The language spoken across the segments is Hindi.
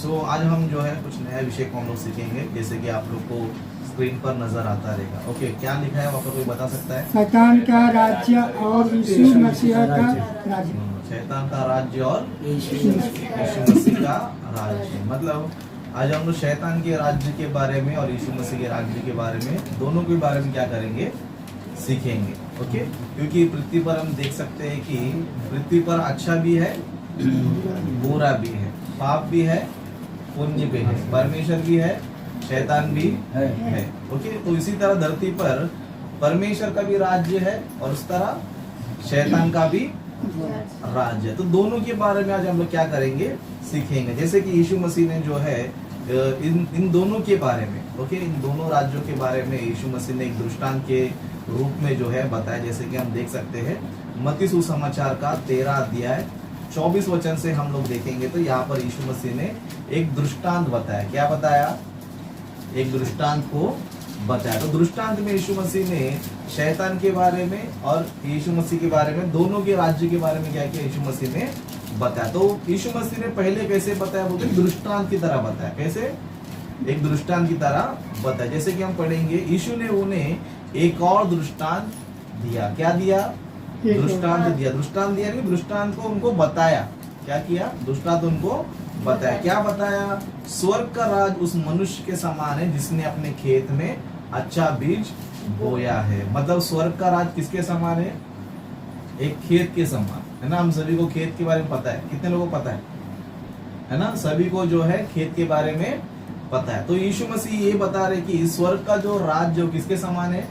आज हम जो है कुछ नया विषय को हम लोग सीखेंगे, जैसे कि आप लोग को स्क्रीन पर नजर आता रहेगा। ओके, क्या लिखा है वहाँ पर कोई बता सकता है? शैतान का राज्य और यीशु मसीह का राज्य। शैतान का राज्य और यीशु मसीह का राज्य। मतलब आज हम लोग शैतान के राज्य के बारे में और यीशु मसीह के राज्य के बारे में, दोनों के बारे में क्या करेंगे, सीखेंगे। ओके, क्योंकि पृथ्वी पर हम देख सकते हैं कि पृथ्वी पर अच्छा भी है, बुरा भी है, पाप भी है, पुण्य भी है, परमेश्वर भी है, शैतान भी है। ओके, तो इसी तरह धरती पर परमेश्वर का भी राज्य है और उस तरह शैतान का भी राज्य है। तो दोनों के बारे में आज हम लोग क्या करेंगे, सीखेंगे। जैसे कि यीशु मसीह ने जो है इन दोनों के बारे में, ओके, इन दोनों राज्यों के बारे में यीशु मसीह ने एक दृष्टांत के रूप में जो है बताया। जैसे कि हम देख सकते हैं मत्ती सुसमाचार का 13 अध्याय 24 वचन से हम लोग देखेंगे तो यहाँ पर यीशु मसीह ने एक दृष्टांत बताया। क्या बताया? एक दृष्टांत को बताया। तो दृष्टांत में यीशु मसीह ने शैतान के बारे में और यीशु मसीह के बारे में, दोनों के राज्य के बारे में क्या किया, यीशु मसीह ने बताया। तो यीशु मसीह ने पहले कैसे बताया, बोलते दृष्टांत की तरह बताया। कैसे? एक दृष्टांत की तरह बताया। जैसे कि हम पढ़ेंगे, यीशु ने उन्हें एक और दृष्टांत दिया। क्या दिया? दृष्टांत दिया। दृष्टांत दिया नहीं, दृष्टांत को उनको बताया। क्या किया? दृष्टांत उनको बताया। क्या बताया? स्वर्ग का राज उस मनुष्य के समान है जिसने अपने खेत में अच्छा बीज बोया है। मतलब स्वर्ग का राज किसके समान है? एक खेत के समान है ना। हम सभी को खेत के बारे में पता है। कितने लोगों को पता है ना? सभी को जो है खेत के बारे में पता है। तो यीशु मसीह ये बता रहे कि स्वर्ग का जो राज जो किसके समान है,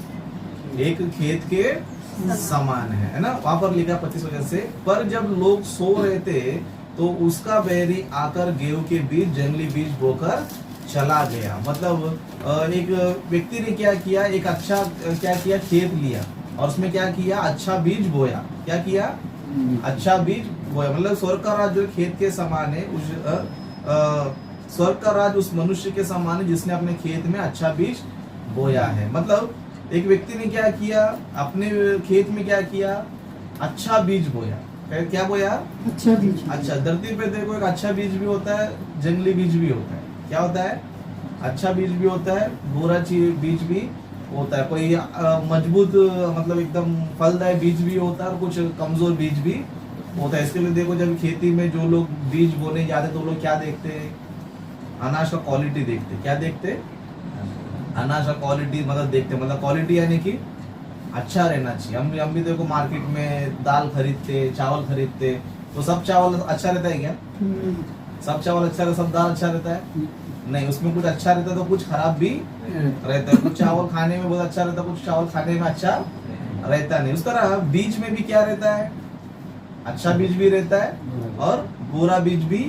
एक खेत के समान है ना। वहां पर लिखा 25 वचन से, पर जब लोग सो रहे थे तो उसका बैरी आकर गेहूं के बीच जंगली बीज बोकर चला गया। मतलब एक व्यक्ति ने क्या किया, एक अच्छा क्या किया, खेत लिया और उसमें क्या किया, अच्छा बीज बोया। क्या किया? अच्छा बीज बोया। मतलब स्वर्ग का राज जो खेत के समान है, उस स्वर्ग का राज उस मनुष्य के समान है जिसने अपने खेत में अच्छा बीज बोया है। मतलब एक व्यक्ति ने क्या किया, अपने खेत में क्या किया, अच्छा बीज बोया। क्या बोया? अच्छा बीज। अच्छा, धरती पे देखो एक अच्छा बीज भी होता है, जंगली बीज भी होता है। क्या होता है? अच्छा बीज भी होता है, बुरा बीज भी होता है। कोई मजबूत मतलब एकदम फलदायक बीज भी होता है और कुछ कमजोर बीज भी होता है। इसके लिए देखो, जब खेती में जो लोग बीज बोने जाते तो लोग क्या देखते हैं, अनाज का क्वालिटी देखते। क्या देखते? अनाज का क्वालिटी मतलब देखते, मतलब क्वालिटी यानी कि अच्छा रहना चाहिए। हम भी देखो मार्केट में दाल खरीदते, चावल खरीदते, तो सब चावल अच्छा रहता है क्या? सब चावल अच्छा रहता, सब दाल अच्छा रहता है? नहीं, उसमें कुछ अच्छा रहता है तो कुछ खराब भी रहता है। कुछ चावल खाने में बहुत अच्छा रहता है, कुछ चावल खाने में अच्छा रहता नहीं। उस तरह बीज में भी क्या रहता है, अच्छा बीज भी रहता है और बुरा बीज भी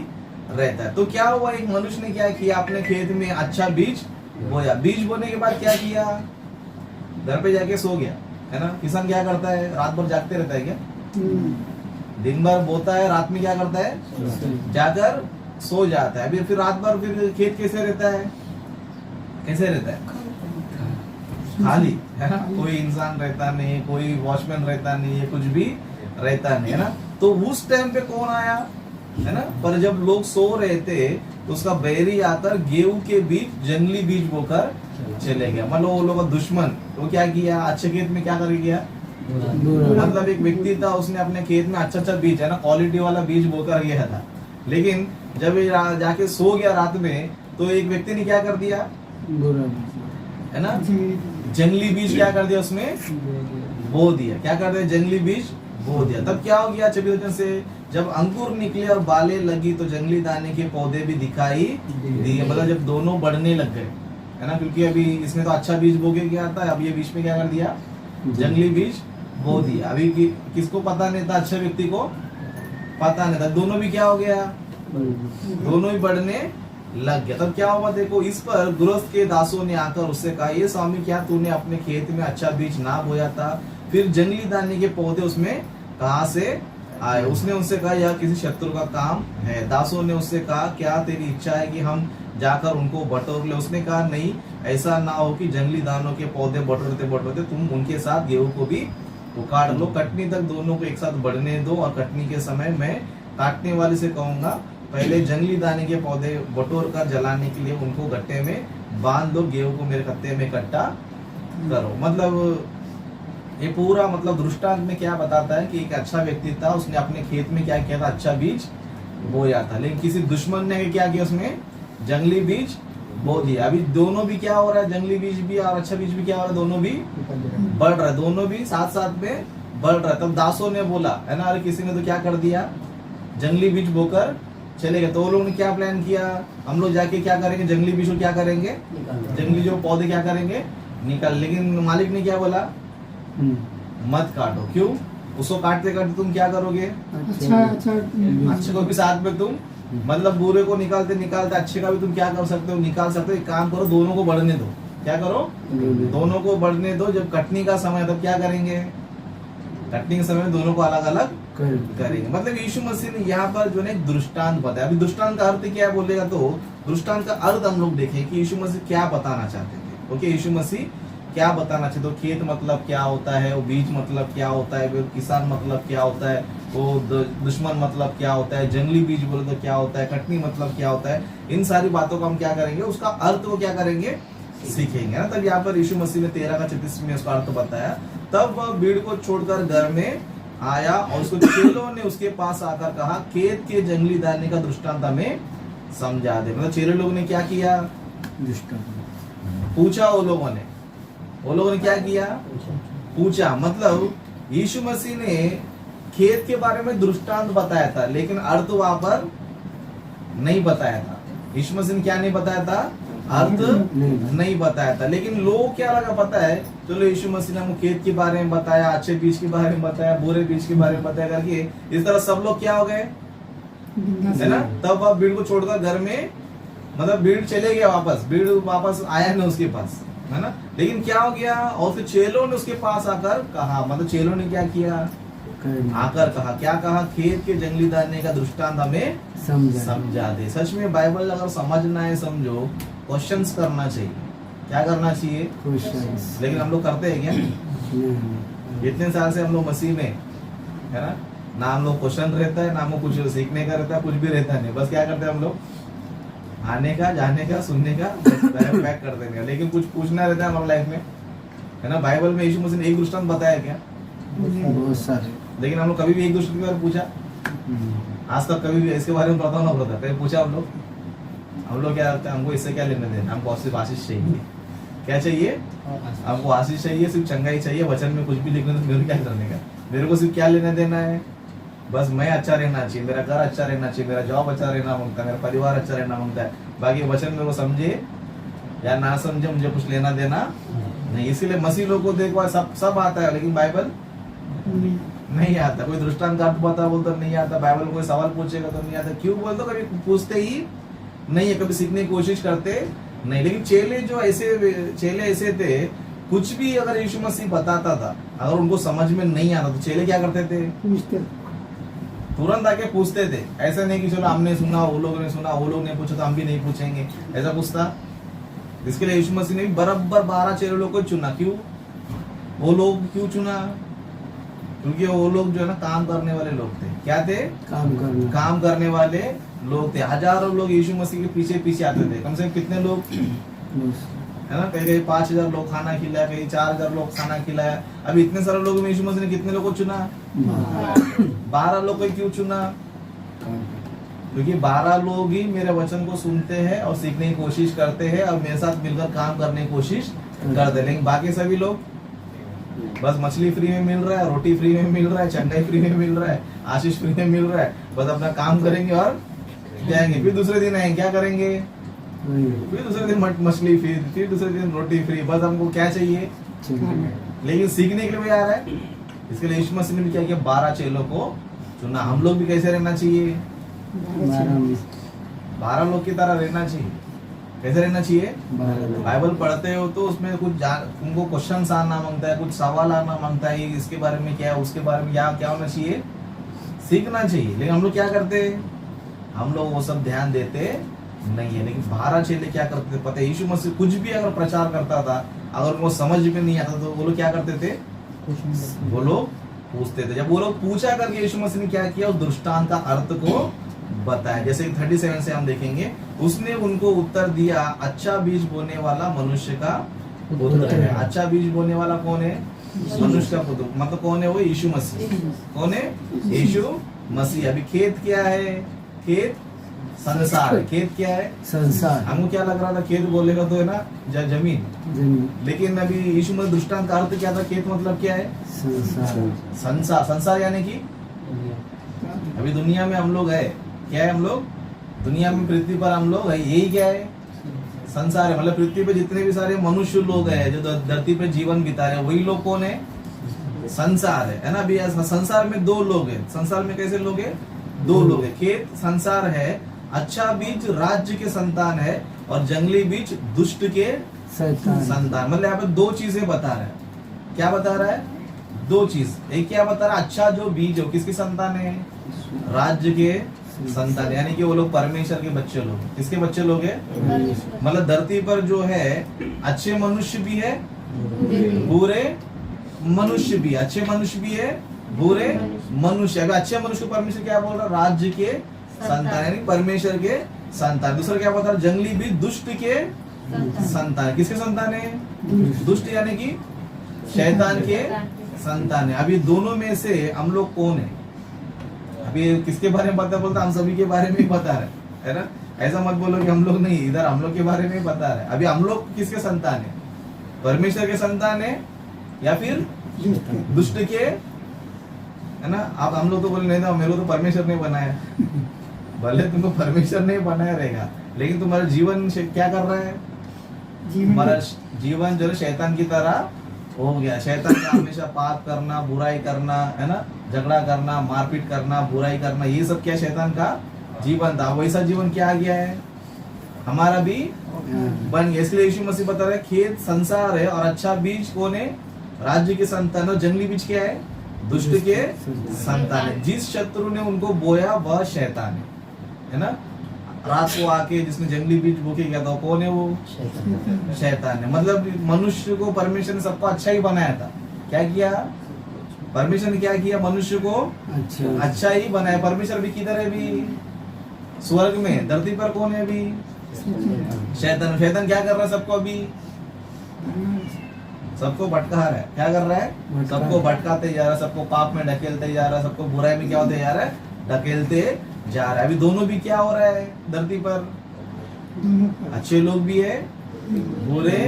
रहता है। तो क्या हुआ, एक मनुष्य ने क्या किया, अपने खेत में अच्छा बीज बोया। बीज बोने के बाद क्या किया, घर पे जाके सो गया, है ना। किसान क्या करता है, रात भर जागते रहता है क्या? दिन भर बोता है, रात में क्या करता है, जाकर सो जाता है। फिर रात भर फिर खेत कैसे रहता है, कैसे रहता है, खाली, है ना। कोई इंसान रहता नहीं, कोई वॉचमैन रहता नहीं है, कुछ भी रहता नहीं, है ना। तो उस टाइम पे कौन आया, है ना। पर जब लोग सो रहे थे तो उसका बैरी आकर गेहूं के बीच जंगली बीज बोकर चले गया। मतलब वो लोग का दुश्मन तो क्या किया, अच्छे खेत में क्या कर गया, मतलब एक व्यक्ति था, उसने अपने खेत में अच्छा अच्छा बीज, है ना, क्वालिटी वाला बीज बोकर गया था। लेकिन जब ये जाके सो गया रात में तो एक व्यक्ति ने क्या कर दिया, है ना, जंगली बीज क्या कर दिया, उसमें बो दिया। क्या कर दिया, जंगली बीज बो दिया। तब क्या हो गया, 26 वचन से, जब अंकुर निकले और बालें लगी तो जंगली दाने के पौधे भी दिखाई दिए। मतलब जब दोनों बढ़ने लग गए, है ना, क्योंकि अभी इसमें तो अच्छा बीज बोके गया था, अब ये बीच में क्या कर दिया, जंगली बीज बो दिया। अभी किसको पता नहीं था, अच्छे व्यक्ति को पता नहीं था, दोनों भी क्या हो गया, दोनों ही बढ़ने लग गया। तब क्या हुआ, देखो, इस पर गृहस्थ के दासों ने आकर उससे कहा, ये स्वामी, क्या तूने अपने खेत में अच्छा बीज ना बोया था, फिर जंगली दाने के पौधे उसमें कहां से आए। उसने उनसे कहा, यह किसी शत्रु का काम है। दासों ने उससे कहा, क्या तेरी इच्छा है कि हम जाकर उनको बटोर ले। उसने कहा, नहीं, ऐसा ना हो कि जंगली दानों के पौधे बटोरते बटोरते तुम उनके साथ गेहूं को भी उखाड़ लो। कटनी तक दोनों को एक साथ बढ़ने दो और कटनी के समय मैं काटने वाले से कहूंगा, पहले जंगली दाने के पौधे बटोर कर जलाने के लिए उनको गट्टे में बांध दो, गेहूं को मेरे कत्ते में इकट्ठा करो। मतलब ये पूरा मतलब दृष्टांत में क्या बताता है कि एक अच्छा व्यक्ति था, उसने अपने खेत में क्या किया था, अच्छा बीज बोया था, लेकिन किसी दुश्मन ने क्या किया, उसमें जंगली बीज बो दिया। अभी दोनों भी क्या हो रहा है, जंगली बीज भी और अच्छा बीज भी क्या हो रहा है, दोनों भी बढ़ रहा है, दोनों भी साथ साथ में बढ़ रहा है। तब दासों ने बोला है ना, अरे किसी ने तो क्या कर दिया, जंगली बीज बोकर चले गए। तो वो लोगों ने क्या प्लान किया, हम लोग जाके क्या करेंगे, जंगली बीज को क्या करेंगे, जंगली जो पौधे क्या करेंगे, निकाल। लेकिन मालिक ने क्या बोला, मत काटो। क्यों, उसको काटते काटते तुम क्या करोगे, अच्छे को भी साथ में तुम, मतलब बुरे को निकालते निकालते अच्छे का भी तुम क्या कर सकते हो, निकाल सकते हो। एक काम करो, दोनों को बढ़ने दो। क्या करो, दोनों को बढ़ने दो। जब कटनी का समय तब क्या करेंगे, कटनी के समय में दोनों को अलग अलग करेंगे। मतलब यीशु मसीह ने यहाँ पर जो है एक दृष्टांत बताया। अभी दृष्टांत का अर्थ क्या बोलेगा, तो दृष्टांत का अर्थ हम लोग देखें कि यीशु मसीह क्या बताना चाहते थे। ओके, यीशु मसीह क्या बताना चाहते, तो खेत मतलब क्या होता है, वो बीज मतलब क्या होता है, वो किसान मतलब क्या होता है, वो दुश्मन मतलब क्या होता है, जंगली बीज बोले तो क्या होता है, कटनी मतलब क्या होता है, इन सारी बातों को हम क्या करेंगे, उसका अर्थ को क्या करेंगे, सीखेंगे ना। तब यहाँ पर यीशु मसीह ने 13:36 में उसका अर्थ बताया। तब वह भीड़ को छोड़कर घर में आया और उसको चेलों ने उसके पास आकर कहा, खेत के जंगली दाने का दृष्टांत हमें समझा दे। मतलब चेले लोगों ने क्या किया, पूछा। वो लोगों ने क्या किया, पूछा। मतलब यीशु मसीह ने खेत के बारे में दृष्टांत बताया था, लेकिन अर्थ वहां पर नहीं बताया था। यीशु मसीह ने क्या नहीं बताया था, अर्थ नहीं बताया था। लेकिन लोग क्या लगा पता है, चलो यीशु मसीह ने हमको खेत के बारे में बताया, अच्छे बीज के बारे में बताया, बुरे बीज के बारे में बताया करके इस तरह सब लोग क्या हो गए, है ना। तब अब भीड़ को छोड़कर घर में, मतलब भीड़ चले गया वापस, भीड़ वापस आया नहीं उसके पास, है ना। लेकिन क्या हो गया, और फिर चेलों ने उसके पास आकर कहा, मतलब चेलों ने क्या किया, आकर कहा, क्या कहा, खेत के जंगली दाने का दृष्टांत हमें समझा दे। सच में बाइबल अगर समझना है, समझो, क्वेश्चंस करना चाहिए। क्या करना चाहिए, क्वेश्चंस। लेकिन हम लोग करते हैं क्या, इतने साल से हम लोग मसीह में, है ना हम लोग क्वेश्चन रहता है, ना हमको कुछ सीखने का रहता है, कुछ भी रहता नहीं। बस क्या करते हैं हम लोग, आने का, जाने का, सुनने का, पैक कर देने का। लेकिन कुछ पूछना रहता है हमारी लाइफ में, है ना। बाइबल में यीशु मसीह ने एक दृष्टांत बताया क्या, बहुत सारे। लेकिन हम लोग कभी भी एक दूसरे के बारे में पूछा, आज तक कभी भी इसके बारे में पता ना पता, कभी पूछा हम लोग क्या करते हैं, हमको इससे क्या लेने देना, हमको सिर्फ आशीष चाहिए। क्या चाहिए, हमको आशीष चाहिए, सिर्फ चंगाई चाहिए। वचन में कुछ भी लिखने तो मेरे क्या करने का, मेरे को सिर्फ क्या लेना देना है, बस मैं अच्छा रहना चाहिए, मेरा घर अच्छा रहना चाहिए, मेरा जॉब अच्छा रहना मांगता है, मेरा परिवार अच्छा रहना मांगता है। बाकी वचन में वो समझे या ना समझे, मुझे कुछ लेना देना नहीं। इसीलिए मसीह लोग को देखो सब आता है, लेकिन बाइबल नहीं आता। कोई दृष्टांत का अर्थ बता बोलता नहीं आता, बाइबल कोई सवाल पूछेगा तो नहीं आता। क्यों बोलते, कभी पूछते ही नहीं है, कभी सीखने की कोशिश करते नहीं। लेकिन चेले ऐसे थे, कुछ भी अगर यीशु मसीह बताता था, अगर उनको समझ में नहीं आता तो चेले क्या करते थे, तुरंत आके पूछते थे। ऐसा नहीं कि चलो हमने सुना, वो लोग ने सुना, वो लोग ने पूछा तो हम भी नहीं पूछेंगे, ऐसा पूछता। इसके लिए यीशु मसीह ने बराबर 12 चेले लोग को चुना। क्यों, वो लोग क्यों चुना, क्योंकि वो लोग जो है ना काम करने वाले लोग थे। क्या थे, काम करने वाले लोग थे। हजारों लोग यीशु मसीह के पीछे पीछे आते थे। कम से कम कितने लोग, है ना, कहीं 5000 लोग खाना खिलाया, कहीं 4000 लोग खाना खिलाया। अभी इतने सारे लोगों में यीशु मसीह ने कितने लोगों को चुना, 12 लोग को क्यों चुना, क्योंकि 12 लोग ही मेरे वचन को सुनते हैं और सीखने की कोशिश करते हैं और मेरे साथ मिलकर काम करने की कोशिश करते हैं। लेकिन बाकी सभी लोग बस मछली फ्री में मिल रहा है, रोटी फ्री में मिल रहा है, चंगाई फ्री में मिल रहा है, आशीष फ्री में मिल रहा है, बस अपना काम करेंगे और जाएंगे। फिर दूसरे दिन आएंगे, क्या करेंगे, फिर दूसरे दिन मछली फ्री, फिर दूसरे दिन रोटी फ्री। बस हमको क्या चाहिए, लेकिन सीखने के लिए भी आ रहा है। इसके लिए यीशु मसीह ने भी क्या किया, 12 चेलों को चुना। हम लोग भी कैसे रहना चाहिए, 12 लोग की तरह रहना चाहिए। कैसे रहना चाहिए, बाइबल पढ़ते हो तो उसमें कुछ उनको क्वेश्चन आना मांगता है, कुछ सवाल आना मांगता है, इसके बारे में क्या है, उसके बारे में क्या होना चाहिए, सीखना चाहिए। लेकिन हम लोग क्या करते, हम लोग वो सब ध्यान देते नहीं है। लेकिन 12 चेले क्या करते थे पता है, यीशु मसीह कुछ भी अगर प्रचार करता था, अगर उनको समझ में नहीं आता तो वो लोग क्या करते थे, वो लोग पूछते थे। जब वो लोग पूछा करके यीशु मसीह ने क्या किया, उस दृष्टांत का अर्थ को बताया। जैसे 37 से हम देखेंगे, उसने उनको उत्तर दिया, अच्छा बीज बोने वाला मनुष्य का पुत्र है। अच्छा बीज बोने वाला कौन है? मनुष्य का पुत्र, मतलब कौन है वो? यीशु मसीह। कौन है? यीशु मसीह। अभी खेत क्या है? खेत संसार है। खेत क्या है? संसार हमको क्या लग रहा था खेत बोलेगा तो है ना जमीन, जमीन लेकिन अभी यीशु मसीह दृष्टांत का अर्थ क्या था? खेत मतलब क्या है? संसार संसार। संसार यानी कि अभी दुनिया में हम लोग है, क्या है हम लोग? दुनिया में पृथ्वी पर हम लोग है, यही क्या है? संसार है। मतलब पृथ्वी पे जितने भी सारे मनुष्य लोग हैं जो धरती पे जीवन बिता रहे हैं, वही लोग कौन है? संसार है ना। अभी संसार में दो लोग हैं। संसार में कैसे लोग हैं? दो लोग हैं। खेत संसार है, अच्छा बीज राज्य के संतान है, और जंगली बीज दुष्ट के शैतान संतान। मतलब यहाँ पे दो चीजें बता रहा है। क्या बता रहा है? दो चीज। एक क्या बता रहा है? अच्छा जो बीज हो किसकी संतान है? राज्य के संतान, यानी कि वो लोग परमेश्वर के बच्चे लोग। किसके बच्चे लोग हैं? मतलब धरती पर जो है अच्छे मनुष्य भी है, बुरे मनुष्य भी। अच्छे मनुष्य भी है, बुरे मनुष्य। अगर अच्छे मनुष्य को परमेश्वर क्या बोल रहा है? राज्य के संतान, यानी परमेश्वर के संतान। दूसरा क्या बता रहा है? जंगली भी दुष्ट के संतान। किसके संतान है? दुष्ट यानी कि शैतान के संतान है। अभी दोनों में से हम लोग कौन है? अभी किसके बारे में बता बोलता? हम सभी के बारे में ही बता रहे है ना। ऐसा मत बोलो कि हम लोग नहीं, इधर हम लोग के बारे में ही बता रहे। अभी हम लोग किसके संतान है? परमेश्वर के संतान है या फिर दुष्ट के, है ना। आप हम लोग तो बोले नहीं था, मेरे को तो परमेश्वर ने बनाया। भले तुमको परमेश्वर ने बनाया रहेगा, लेकिन तुम्हारा जीवन क्या कर रहा है? हमारा जीवन जो है शैतान की तरह हो गया। शैतान का हमेशा पाप करना, बुराई करना, है ना, झगड़ा करना, मारपीट करना, बुराई करना, ये सब क्या शैतान का जीवन था। वैसा जीवन क्या आ गया है? हमारा भी बन गया। इसलिए यीशु मसीह बता रहे खेत संसार है, और अच्छा बीज कौन है? राज्य के संतान। और जंगली बीज क्या है? दुष्ट के संतान है। जिस शत्रु ने उनको बोया वह शैतान है ना। रात को आके जिसने जंगली बीज बोके गया था, कौन है वो? शैतान है। मतलब मनुष्य को परमेश्वर ने सबको अच्छा ही बनाया था। क्या किया परमेश्वर ने? क्या किया? मनुष्य को अच्छा ही बनाया। परमेश्वर भी किधर है? अभी स्वर्ग में। धरती पर कौन है अभी? शैतान। शैतान क्या कर रहा है? सबको अभी सबको भटका रहा है। क्या कर रहा है? सबको भटकाते जा रहा है, सबको पाप में ढकेलते जा रहा है, सबको बुराई में क्या होते जा रहा है? ढकेलते जा रहा है। अभी दोनों भी क्या हो रहा है धरती पर? अच्छे लोग भी है, बुरे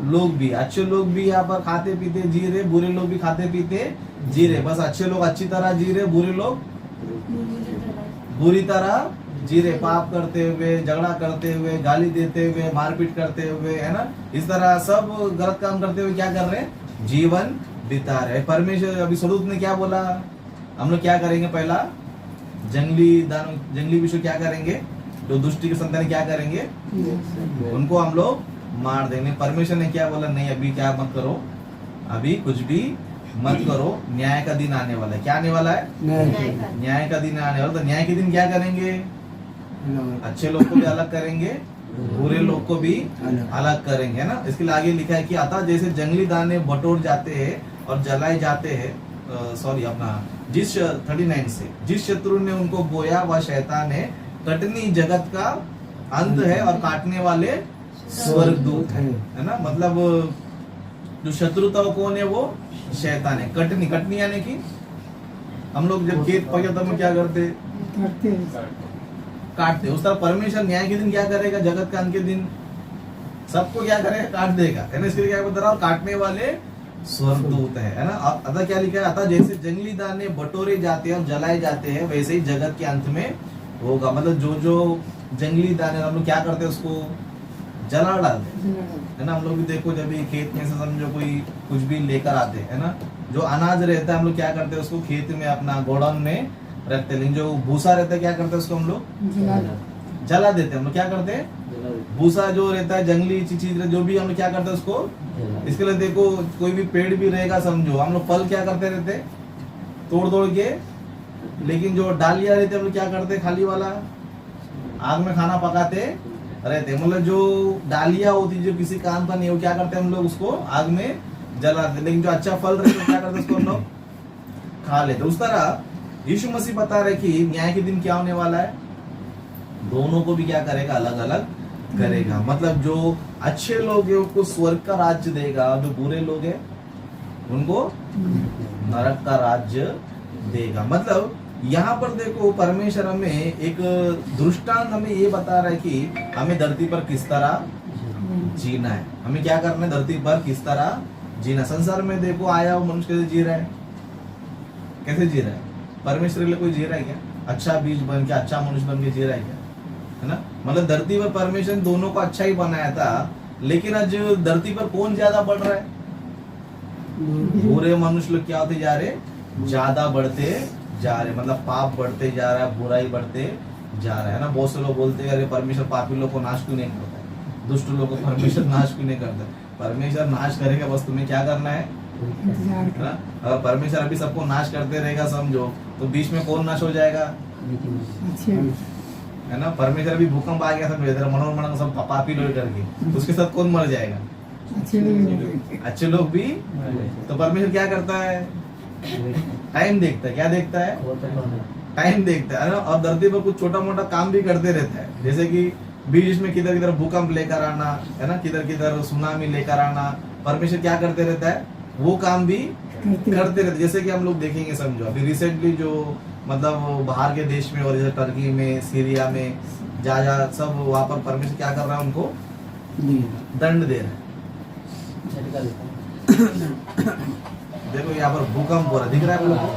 लोग भी। अच्छे लोग भी यहाँ पर खाते पीते जी रहे, बुरे लोग भी खाते पीते जी रहे। बस अच्छे लोग अच्छी तरह जी रहे, बुरे लोग बुरी तरह जी रहे, पाप करते हुए, झगड़ा करते हुए, गाली देते हुए, मारपीट करते हुए, है ना। इस तरह सब गलत काम करते हुए क्या कर रहे हैं? जीवन बिता रहे। परमेश्वर अभी स्वरूप ने क्या बोला? हम लोग क्या करेंगे? पहला जंगली विषय क्या करेंगे? जो दुष्टि के संतान क्या करेंगे? उनको हम लोग मार देंगे। परमेश्वर ने क्या बोला? नहीं, अभी क्या मत करो, अभी कुछ भी मत करो, न्याय का दिन आने वाला है। क्या आने वाला है? न्याय का दिन आने वाला। तो न्याय के दिन क्या करेंगे? अच्छे लोग को भी अलग करेंगे, बुरे लोग को भी अलग करेंगे, है ना। इसके लिए आगे लिखा है कि अतः जैसे जंगली दाने बटोर जाते हैं और जलाए जाते हैं, सॉरी अपना 39 से, जिस शत्रु ने उनको बोया वह शैतान है, कटनी जगत का अंत है और काटने वाले स्वर्गदूत है ना। मतलब जो शत्रु था वो कौन है? वो शैतान है। कटनी यानी कि हम लोग जब खेत पकड़ते हैं क्या करते? काटते। उस तरह परमेश्वर न्याय के दिन क्या करेगा? जगत का अंत के दिन सबको क्या करेगा? काट देगा, है ना। इसके लिए क्या बता रहा हूँ? काटने वाले स्वर्गदूत है ना। अतः क्या लिखा है? अतः जैसे जंगली दाने बटोरे जाते हैं और जलाए जाते हैं, वैसे ही जगत के अंत में होगा। मतलब जो जंगली दाने हम लोग क्या करते हैं? उसको जला डालते, है ना। हम लोग भी देखो जब भी खेत में से समझो कोई कुछ भी लेकर आते हैं ना, जो अनाज रहता है हम लोग क्या करते हैं? उसको खेत में अपना गोडाउन में रखते हैं। लेकिन जो भूसा रहता है क्या करते हैं? उसको हम लोग जला देते हैं। हम लोग क्या करते हैं? भूसा जो रहता है, जंगली चीज जो भी, हम लोग क्या करते हैं? उसको। इसके लिए देखो कोई भी पेड़ भी रहेगा समझो, हम लोग फल क्या करते रहते? तोड़ के। लेकिन जो डालियां रहते हम लोग क्या करते? खाली वाला आग में खाना पकाते रहते। मतलब जो डालियां होती जो किसी काम का नहीं, वो क्या करते हैं? हम लोग उसको आग में जलाते। लेकिन जो अच्छा फल रहता है क्या करते? उसको हम लोग खा लेते। उस तरह यीशु मसीह बता रहे कि न्याय के दिन क्या होने वाला है, दोनों को भी क्या करेगा, अलग अलग करेगा। मतलब जो अच्छे लोग हैं उनको स्वर्ग का राज्य देगा, जो बुरे लोग हैं उनको नरक का राज्य देगा। मतलब यहाँ पर देखो परमेश्वर हमें एक दृष्टांत हमें ये बता रहा है कि हमें धरती पर किस तरह जीना है, हमें क्या करना है धरती पर किस तरह जीना। संसार में देखो आया वो मनुष्य कैसे जी रहा है, कैसे जी रहा है, परमेश्वर के लिए कोई जी रहा है क्या, अच्छा बीज बन के अच्छा मनुष्य बन के जी रहा है क्या, है ना। मतलब धरती पर परमेश्वर ने दोनों को अच्छा ही बनाया था, लेकिन आज धरती पर कौन ज्यादा बढ़ रहा है, बुरे मनुष्य लोग क्या होते जा रहे, ज्यादा बढ़ते जा रहे। मतलब पाप बढ़ते जा रहा है, बुराई बढ़ते जा रहा है ना। बहुत से लोग बोलते हैं अरे परमेश्वर पापी लोग को नाश क्यों नहीं करता है, दुष्ट लोग को परमेश्वर नाश क्यों नहीं करता है। परमेश्वर नाश करेगा, बस तुम्हें क्या करना है ना। अगर परमेश्वर अभी सबको नाश करते रहेगा समझो, तो बीच में कौन नाश हो जाएगा, है ना। परमेश्वर अभी भूकंप आ गया समझो इधर, मनोरमण सब पापी लोग करके, तो उसके साथ कौन मर जाएगा, अच्छे लोग भी। तो परमेश्वर क्या करता है, टाइम देखता है, क्या देखता है, टाइम देखता है ना। और धरती पर कुछ छोटा मोटा काम भी करते रहता है, जैसे कि बीच में किधर किधर भूकंप लेकर आना, है ना, किधर किधर सुनामी लेकर आना। परमेश्वर क्या करते रहता है, वो काम भी करते रहते। जैसे कि हम लोग देखेंगे समझो अभी रिसेंटली जो मतलब बाहर के देश में और जैसे टर्की में, सीरिया में, जहाँ सब वहाँ पर परमेश्वर क्या कर रहा है, उनको दंड दे रहा है। देखो यहाँ पर भूकंप हो रहा है, दिख रहा है आप लोगों को?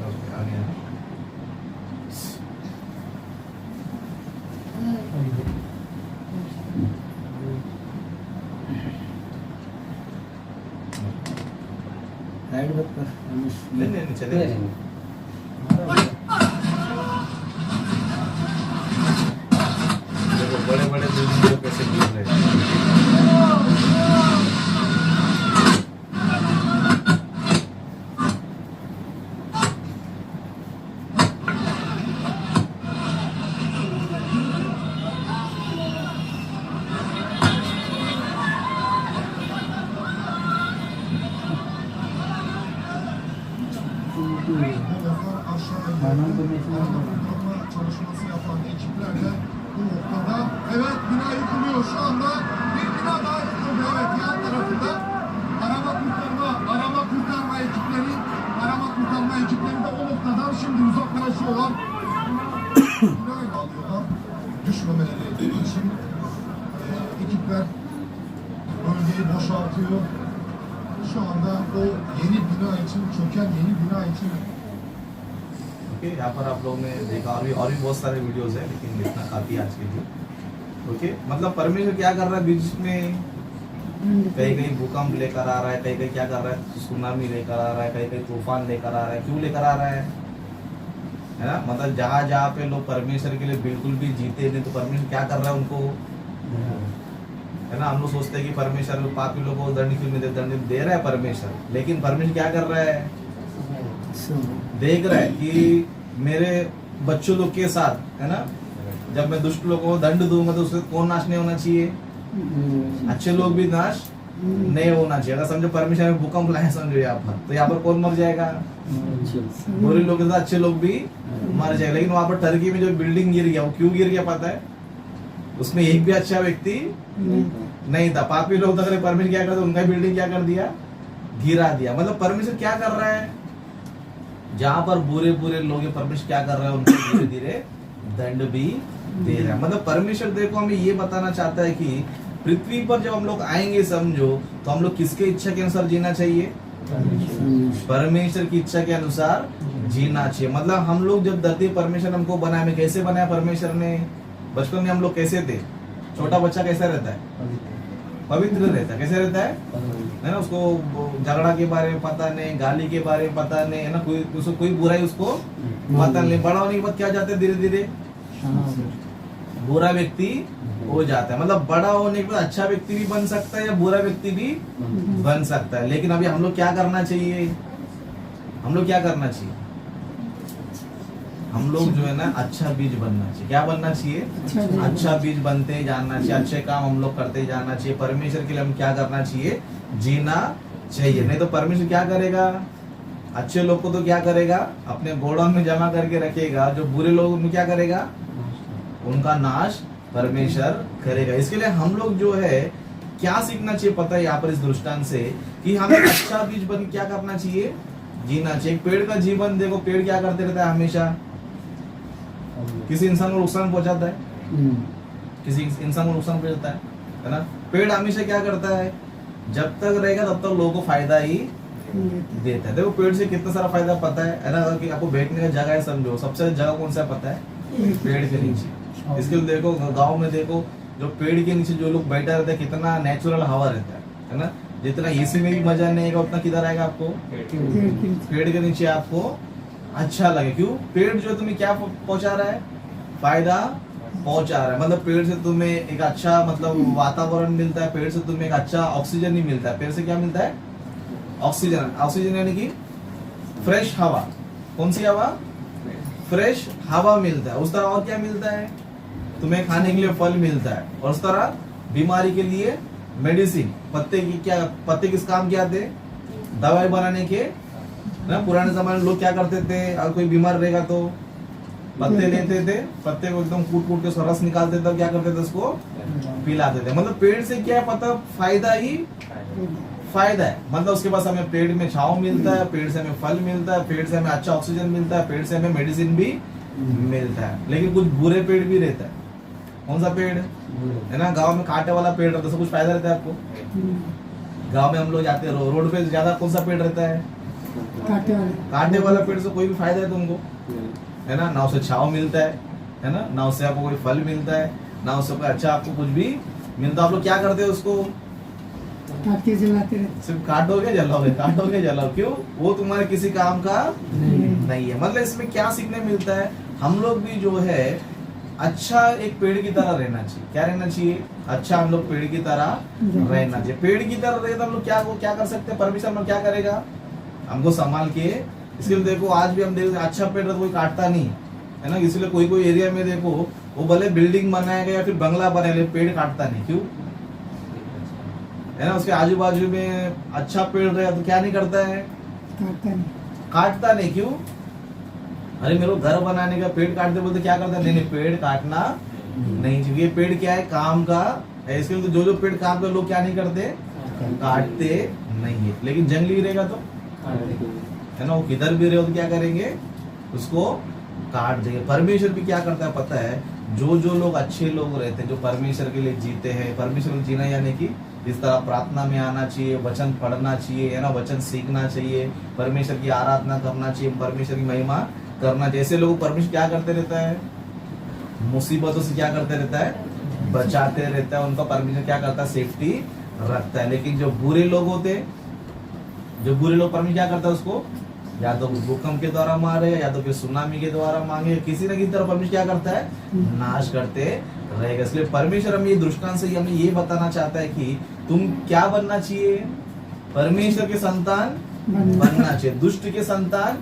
ओके, आ गया। नहीं नहीं चलेगा। देखो बड़े बड़े बिल्डिंग लोग कैसे गिर रहे हैं। çalışması yapan ekiplerle bu noktada. Evet, bina yıkılıyor şu anda. Bir bina daha yıkılıyor. Evet, yan tarafında arama kurtarma ekipleri de o noktadan şimdi uzaklaşıyorlar. Binayı alıyorlar. Düşmemeleri için ekipler bölgeyi boşaltıyor. Şu anda o yeni bina için, çöken yeni bina için okay, यहाँ पर आप लोगों ने देखा और भी बहुत सारे वीडियोस है, लेकिन इतना काफी आज के लिए। ओके, मतलब परमेश्वर क्या कर रहा है, बीच में कहीं कहीं भूकंप लेकर आ रहा है, कहीं कहीं क्या कर रहा है, सुनामी लेकर आ रहा है, कहीं कहीं तूफान लेकर आ रहा है। क्यों लेकर आ रहा है ना। मतलब जहाँ जहाँ पे लोग परमेश्वर के लिए बिल्कुल भी जीते नहीं, तो परमेश्वर क्या कर रहा है उनको, है ना। हम लोग सोचते हैं कि परमेश्वर पापी लोगों को दंड क्यों नहीं दे, दंड दे रहा है परमेश्वर, लेकिन परमेश्वर क्या कर रहा है, देख रहा है कि मेरे बच्चों लोग के साथ, है ना, जब मैं दुष्ट लोगों को दंड दूंगा तो उससे कौन नाश नहीं होना चाहिए, अच्छे लोग भी नाश नहीं होना चाहिए। अगर समझो परमेश्वर ने भूकंप लाया समझो यहाँ पर, तो यहाँ पर कौन मर जाएगा, बुरे लोग के साथ अच्छे लोग भी मर जाएगा। लेकिन वहां पर टर्की में जो बिल्डिंग गिर गया, वो क्यों गिर गया पता है, उसमें एक भी अच्छा व्यक्ति नहीं था। पापी लोग अगर परमेश्वर क्या करते, उनका बिल्डिंग क्या कर दिया, गिरा दिया। मतलब परमेश्वर क्या कर रहा है, जहां पर बुरे बुरे लोग हैं, परमेश्वर क्या कर रहा है, उनको धीरे धीरे दंड भी दे रहा है। मतलब परमेश्वर देखो हमें ये बताना चाहता है कि पृथ्वी पर जब हम लोग आएंगे समझो, तो हम लोग किसके इच्छा के अनुसार जीना चाहिए, परमेश्वर की इच्छा के अनुसार जीना चाहिए। मतलब हम लोग जब धरती परमेश्वर हमको बनाया, में कैसे बनाया परमेश्वर ने, बचपन में हम लोग कैसे थे, छोटा बच्चा कैसा रहता है, पवित्र रहता है, कैसे रहता है ना। उसको झगड़ा के बारे में पता नहीं, गाली के बारे में पता नहीं, है ना, कोई बुराई उसको पतन नहीं, बड़ा होने के बाद क्या जाते हैं धीरे धीरे बुरा व्यक्ति हो जाता है। मतलब बड़ा होने के बाद अच्छा व्यक्ति भी बन सकता है या बुरा व्यक्ति भी बन सकता है। लेकिन अभी हम लोग क्या करना चाहिए, हम लोग क्या करना चाहिए, हम लोग जो है ना अच्छा बीज बनना चाहिए। क्या बनना चाहिए, अच्छा बीज बनते जाना चाहिए, अच्छे काम हम लोग करते जाना चाहिए। परमेश्वर के लिए हम क्या करना चाहिए, जीना चाहिए। नहीं तो परमेश्वर क्या करेगा, अच्छे लोग को तो क्या करेगा, अपने गोडाउन में जमा करके रखेगा, जो बुरे लोग में क्या करेगा, उनका नाश परमेश्वर करेगा। इसके लिए हम लोग जो है क्या सीखना चाहिए पता है यहाँ पर इस दृष्टांत से, कि हमें अच्छा बीज बन क्या करना चाहिए, जीना चाहिए। पेड़ का जीवन देखो, पेड़ क्या करते रहता है, हमेशा किसी इंसान को नुकसान पहुंचाता है, किसी इंसान को नुकसान पहुंचाता है ना। पेड़ हमेशा क्या करता है, जब तक रहेगा तब तक लोगों को फायदा ही देता है। देखो पेड़ से कितना सारा फायदा पता है ना, कि आपको बैठने का जगह है, समझो सबसे जगह कौन सा पता है, पेड़ के नीचे। इसके लिए देखो गांव में देखो, जो पेड़ के नीचे जो लोग बैठा रहता है, कितना नेचुरल हवा रहता है ना। जितना एसी में भी मजा नहीं आएगा उतना किधर आएगा आपको, पेड़ के नीचे आपको अच्छा लगे। क्यों, पेड़ जो तुम्हें क्या पहुंचा रहा है, फायदा पहुंचा रहा है। मतलब पेड़ से तुम्हें एक अच्छा मतलब वातावरण मिलता है, पेड़ से तुम्हें एक अच्छा ऑक्सीजन ही मिलता है। पेड़ से क्या मिलता है, ऑक्सीजन। ऑक्सीजन यानी कि फ्रेश हवा। कौन सी हवा, फ्रेश हवा मिलता है। उस तरह और क्या मिलता है, तुम्हें खाने के लिए फल मिलता है, और उस तरह बीमारी के लिए मेडिसिन। पत्ते की क्या, पत्ते किस काम के आते, दवाई बनाने के ना। पुराने जमाने में लोग क्या करते थे, अगर कोई बीमार रहेगा तो पत्ते लेते थे, पत्ते को एकदम कूट कूट के उसका रस निकालते थे, क्या करते थे, उसको पिलाते थे। मतलब पेड़ से क्या पता, फायदा ही फायदा है। मतलब उसके पास हमें पेड़ में छांव मिलता है, पेड़ से हमें फल मिलता है, पेड़ से हमें अच्छा ऑक्सीजन मिलता है, पेड़ से हमें मेडिसिन भी मिलता है। लेकिन कुछ बुरे पेड़ भी रहता है। कौन सा पेड़ है ना, गांव में कांटे वाला पेड़ रहता है, कुछ फायदा रहता है आपको। गांव में हम लोग जाते हैं, रोड पे ज्यादा कौन सा पेड़ रहता है, कांटे वाला पेड़ से कोई भी फायदा है तुमको, है ना। ना उससे छांव मिलता है ना, ना उससे आपको कोई फल मिलता है, ना उससे कोई अच्छा आपको कुछ भी मिलता। आप लोग क्या करते हैं, उसको काट के जलाते रहते, सिर्फ काटोगे जलाओगे, काटोगे जलाओ। क्यों, वो तुम्हारे किसी काम का नहीं है। मतलब इसमें क्या सीखने मिलता है, हम लोग भी जो है अच्छा एक पेड़ की तरह रहना चाहिए। क्या रहना चाहिए, अच्छा हम लोग पेड़ की तरह रहना चाहिए। पेड़ की तरह रहे तो हम लोग क्या कर सकते हैं, परमेश्वर हम लोग क्या करेगा, हमको संभाल के। इसके लिए देखो आज भी हम देखो अच्छा पेड़ तो कोई काटता नहीं है ना। इसलिए कोई कोई एरिया में देखो, वो भले बिल्डिंग बनाएगा या फिर बंगला बनाएगा, पेड़ काटता नहीं। क्यों, है ना। उसके आजू बाजू में अच्छा पेड़ रहेगा तो क्या नहीं करता है, काटता नहीं। क्यों, अरे मेरे को घर बनाने का पेड़ काटते बोलते क्या करता है, नहीं पेड़ काटना नहीं चाहिए। ये पेड़ क्या है, काम का है। इसके लिए जो जो पेड़ काम का लोग क्या नहीं करते, काटते नहीं है। लेकिन जंगली रहेगा तो है ना, वो किधर भी रहे तो क्या करेंगे, उसको काट देंगे। परमेश्वर भी क्या करता है पता है, जो जो लोग अच्छे लोग रहते हैं, जो परमेश्वर के लिए जीते हैं, परमेश्वर को जीना यानी कि इस तरह प्रार्थना में आना चाहिए, वचन पढ़ना चाहिए, है ना, वचन सीखना चाहिए, परमेश्वर की आराधना करना चाहिए, परमेश्वर की महिमा करना चाहिए। ऐसे लोग परमेश्वर क्या करते रहता है, मुसीबतों से क्या करते रहता है, बचाते रहता है। उनका परमेश्वर क्या करता है, सेफ्टी रखता है। लेकिन जो बुरे लोग होते, जो बुरे लोग परमेश्वर क्या करता है, उसको या तो भूकंप के द्वारा मारे, या तो फिर सुनामी के द्वारा मांगे, किसी न किसी तरह परमेश्वर क्या करता है, नाश करते रहेगा। इसलिए परमेश्वर हमें ये दृष्टांत से हमें ये बताना चाहता है कि तुम क्या बनना चाहिए, परमेश्वर के संतान बनना चाहिए, दुष्ट के संतान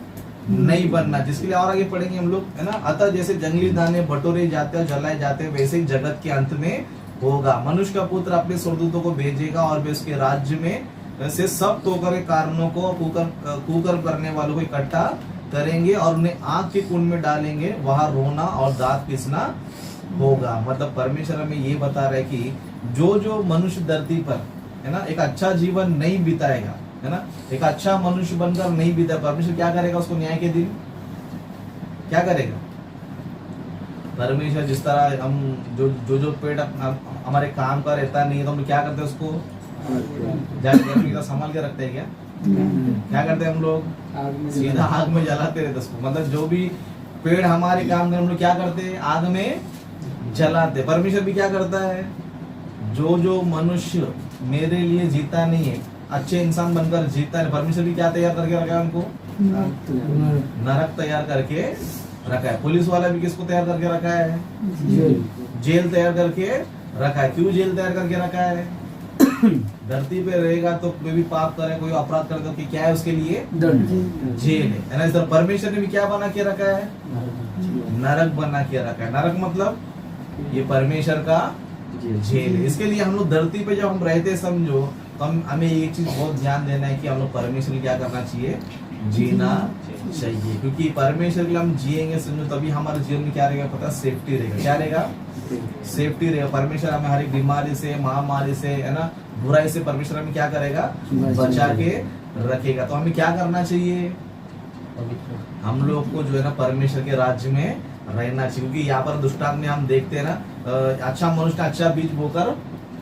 नहीं बनना। जिसके लिए और आगे पढ़ेंगे हम लोग, है ना। अतः जैसे जंगली दाने बटोरे जाते हैं, जलाए जाते हैं, वैसे ही जगत के अंत में होगा। मनुष्य का पुत्र अपने स्वर्गदूतों को भेजेगा और वे उसके राज्य में से सब तोकर के कारणों को, कुकर्म करने वालों को इकट्ठा करेंगे और उन्हें आग के कुंड में डालेंगे, वहां रोना और दांत पीसना होगा। मतलब परमेश्वर हमें ये बता रहा है कि जो जो मनुष्य धरती पर, है ना, एक अच्छा जीवन नहीं बिताएगा, है ना, एक अच्छा मनुष्य बनकर नहीं बिता, परमेश्वर क्या करेगा, उसको न्याय के दिन क्या करेगा। परमेश्वर जिस तरह हम जो पेड़ हमारे काम का रहता नहीं है, तो हम क्या करते हैं, उसको जाके संभाल के रखते हैं। क्या करते हैं हम लोग, सीधा आग में जलाते रहते उसको। मतलब जो भी पेड़ हमारे काम में हम लोग क्या करते हैं, आग में जलाते। परमेश्वर भी क्या करता है, जो जो मनुष्य मेरे लिए जीता नहीं है, अच्छे इंसान बनकर जीता है, परमेश्वर भी क्या तैयार करके रखा है उनको, नरक तैयार करके रखा है। पुलिस वाला भी किसको तैयार करके रखा है? जेल तैयार करके रखा है। क्यों जेल तैयार करके रखा है? धरती पे रहेगा तो कोई भी पाप करे, कोई अपराध करे तो क्या है उसके लिए? जेल है ना। इस तरह परमेश्वर ने भी क्या बना के रखा है? नरक बना के रखा है। नरक मतलब ये परमेश्वर का जेल है। इसके लिए हम लोग धरती पे जब हम रहते समझो तो हमें एक चीज बहुत ध्यान देना है कि हम लोग परमेश्वर क्या करना चाहिए? जीना चाहिए। क्योंकि परमेश्वर के लिए हम जिएंगे समझो तभी हमारे जीवन में क्या रहेगा पता? सेफ्टी रहेगा। क्या रहेगा? सेफ्टी रहेगा। परमेश्वर हमें हर एक बीमारी से, महामारी से, है ना, बुराई से परमेश्वर हमें क्या करेगा? बचा के रखेगा। तो हमें क्या करना चाहिए? हम लोग को जो है ना परमेश्वर के राज्य में रहना चाहिए। क्योंकि यहाँ पर दुष्टांत में हम देखते हैं ना, अच्छा मनुष्य अच्छा बीज बोकर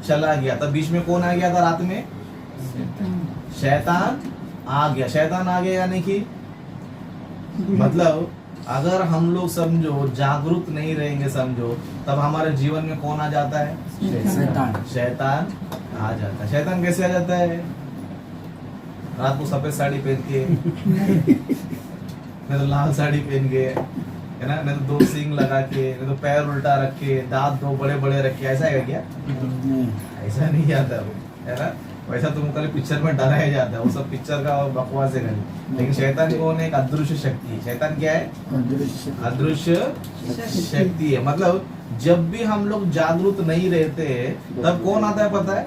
चला गया। तब बीच में कौन आ गया था? रात में शैतान आ गया। शैतान आ गया यानी कि मतलब अगर हम लोग समझो जागरूक नहीं रहेंगे समझो तब हमारे जीवन में कौन आ जाता है? शैतान आ जाता है। शैतान कैसे आ जाता है? रात को सफेद साड़ी पहन के, नहीं तो लाल साड़ी पहन के, है ना, नहीं तो 2 सींग लगा के, नहीं तो पैर उल्टा रख के, दांत 2 बड़े बड़े रख के। ऐसा है क्या? ऐसा नहीं आता वो, है ना। वैसा तुम कल पिक्चर में डराया जाता है, वो सब पिक्चर का बकवास है खाली। लेकिन शैतान कौन है? एक अदृश्य शक्ति है। शैतान क्या है? अदृश्य शक्ति है। मतलब जब भी हम लोग जागरूक नहीं रहते तब कौन आता है पता है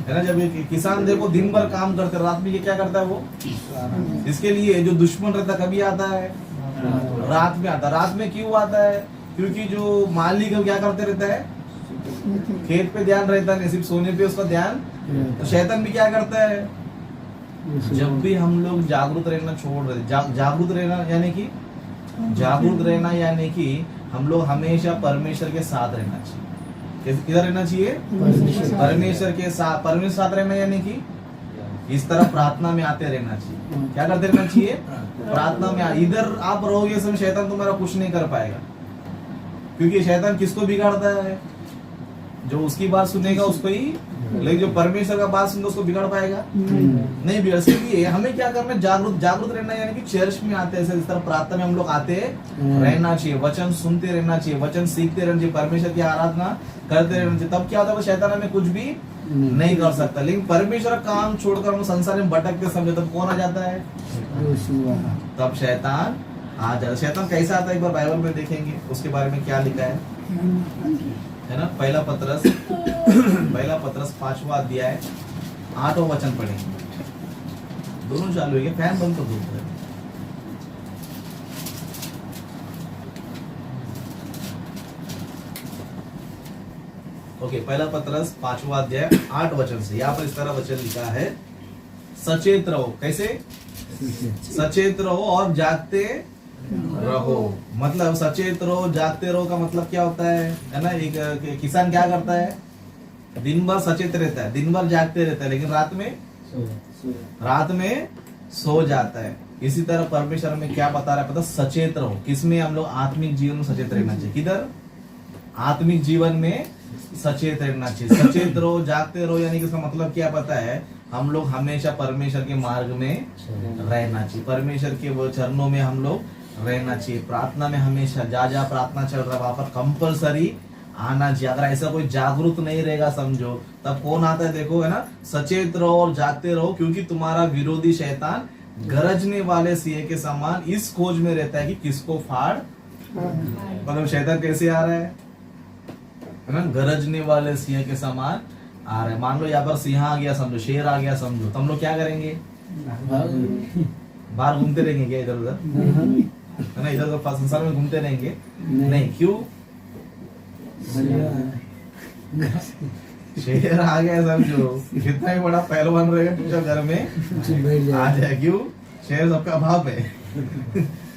ना। जब एक किसान देखो दिन भर काम करते, रात में ये क्या करता है? वो इसके लिए जो दुश्मन रहता कभी आता है? रात में आता। रात में क्यों आता है? क्योंकि जो मालिक क्या करते रहता है? खेत पे ध्यान रहता नहीं, सिर्फ सोने पे उसका ध्यान। तो शैतान भी क्या करता है? जब भी हम लोग जागरूक रहना छोड़ रहे, जागरूक रहना यानी कि हम लोग हमेशा परमेश्वर के साथ रहना चाहिए। किधर रहना चाहिए? परमेश्वर के साथ। परमेश्वर साथ रहना यानी कि इस तरह प्रार्थना में आते रहना चाहिए। क्या करते रहना चाहिए? प्रार्थना में। इधर आप रहोगे समय शैतान तुम्हारा कुछ नहीं कर पाएगा। क्योंकि शैतान किसको बिगाड़ता है? जो उसकी बात सुनेगा उसको ही। लेकिन जो परमेश्वर का बात सुनेगा उसको बिगाड़ पाएगा? नहीं बिगड़। इसलिए हमें क्या करना है? जागरूक रहना यानी कि चर्च में आते हैं इस तरह प्रार्थना में हम लोग आते रहना चाहिए। वचन सुनते रहना चाहिए, वचन सीखते रहना चाहिए, परमेश्वर की आराधना करते रहना चाहिए। तब क्या होता है? शैतान हमें कुछ भी नहीं कर सकता। लेकिन परमेश्वर का काम छोड़कर हम संसार में भटकते समझे तब कौन आ जाता है? तब शैतान आ जाता है। शैतान कैसा आता है एक बार बाइबल में देखेंगे, उसके बारे में क्या लिखा है ना। पहला पत्रस 5वां अध्याय 8वां वचन पढ़ेंगे। दोनों चालू है, फैन बंद कर दो। ओके, पहला पत्रस 5वां अध्याय 8 वचन से यहाँ पर इस तरह वचन लिखा है, सचेत रहो। कैसे? सचेत रहो और जागते रहो। मतलब सचेत रहो, जागते रहो का मतलब क्या होता है ना। एक किसान क्या करता है? दिन भर सचेत रहता है, दिन भर जागते रहता है, लेकिन रात में सो जाता है। इसी तरह परमेश्वर में क्या बता रहा है पता? सचेत रहो। किसमें? हम लोग आत्मिक जीवन में सचेत रहना चाहिए। किधर? आत्मिक जीवन में सचेत रहना चाहिए। सचेत रहो, जागते रहो यानी कि इसका मतलब क्या पता है? हम लोग हमेशा परमेश्वर के मार्ग में रहना चाहिए, परमेश्वर के वो चरणों में हम लोग रहना चाहिए। प्रार्थना में हमेशा जहाँ प्रार्थना चल रहा है वहां पर कंपलसरी आना चाहिए। अगर ऐसा कोई जागरूक नहीं रहेगा समझो तब कौन आता है? देखो, है ना, सचेत रहो और जागते रहो क्योंकि तुम्हारा विरोधी शैतान गरजने वाले सिंह के समान इस खोज में रहता है कि किसको फाड़। मतलब शैतान कैसे आ रहा है ना? गरजने वाले सिंह के समान आ रहा है। मान लो यहाँ पर सिंह आ गया समझो, शेर आ गया समझो, तो हम लोग क्या करेंगे? बाहर घूमते रहेंगे क्या? इधर उधर, है ना, इधर उधर संसार में घूमते रहेंगे? नहीं। क्यों? शेर आ गया समझो, कितना ही बड़ा पहलवान रहेगा घर में आ जाए। क्यों? शेर सबका बाप है।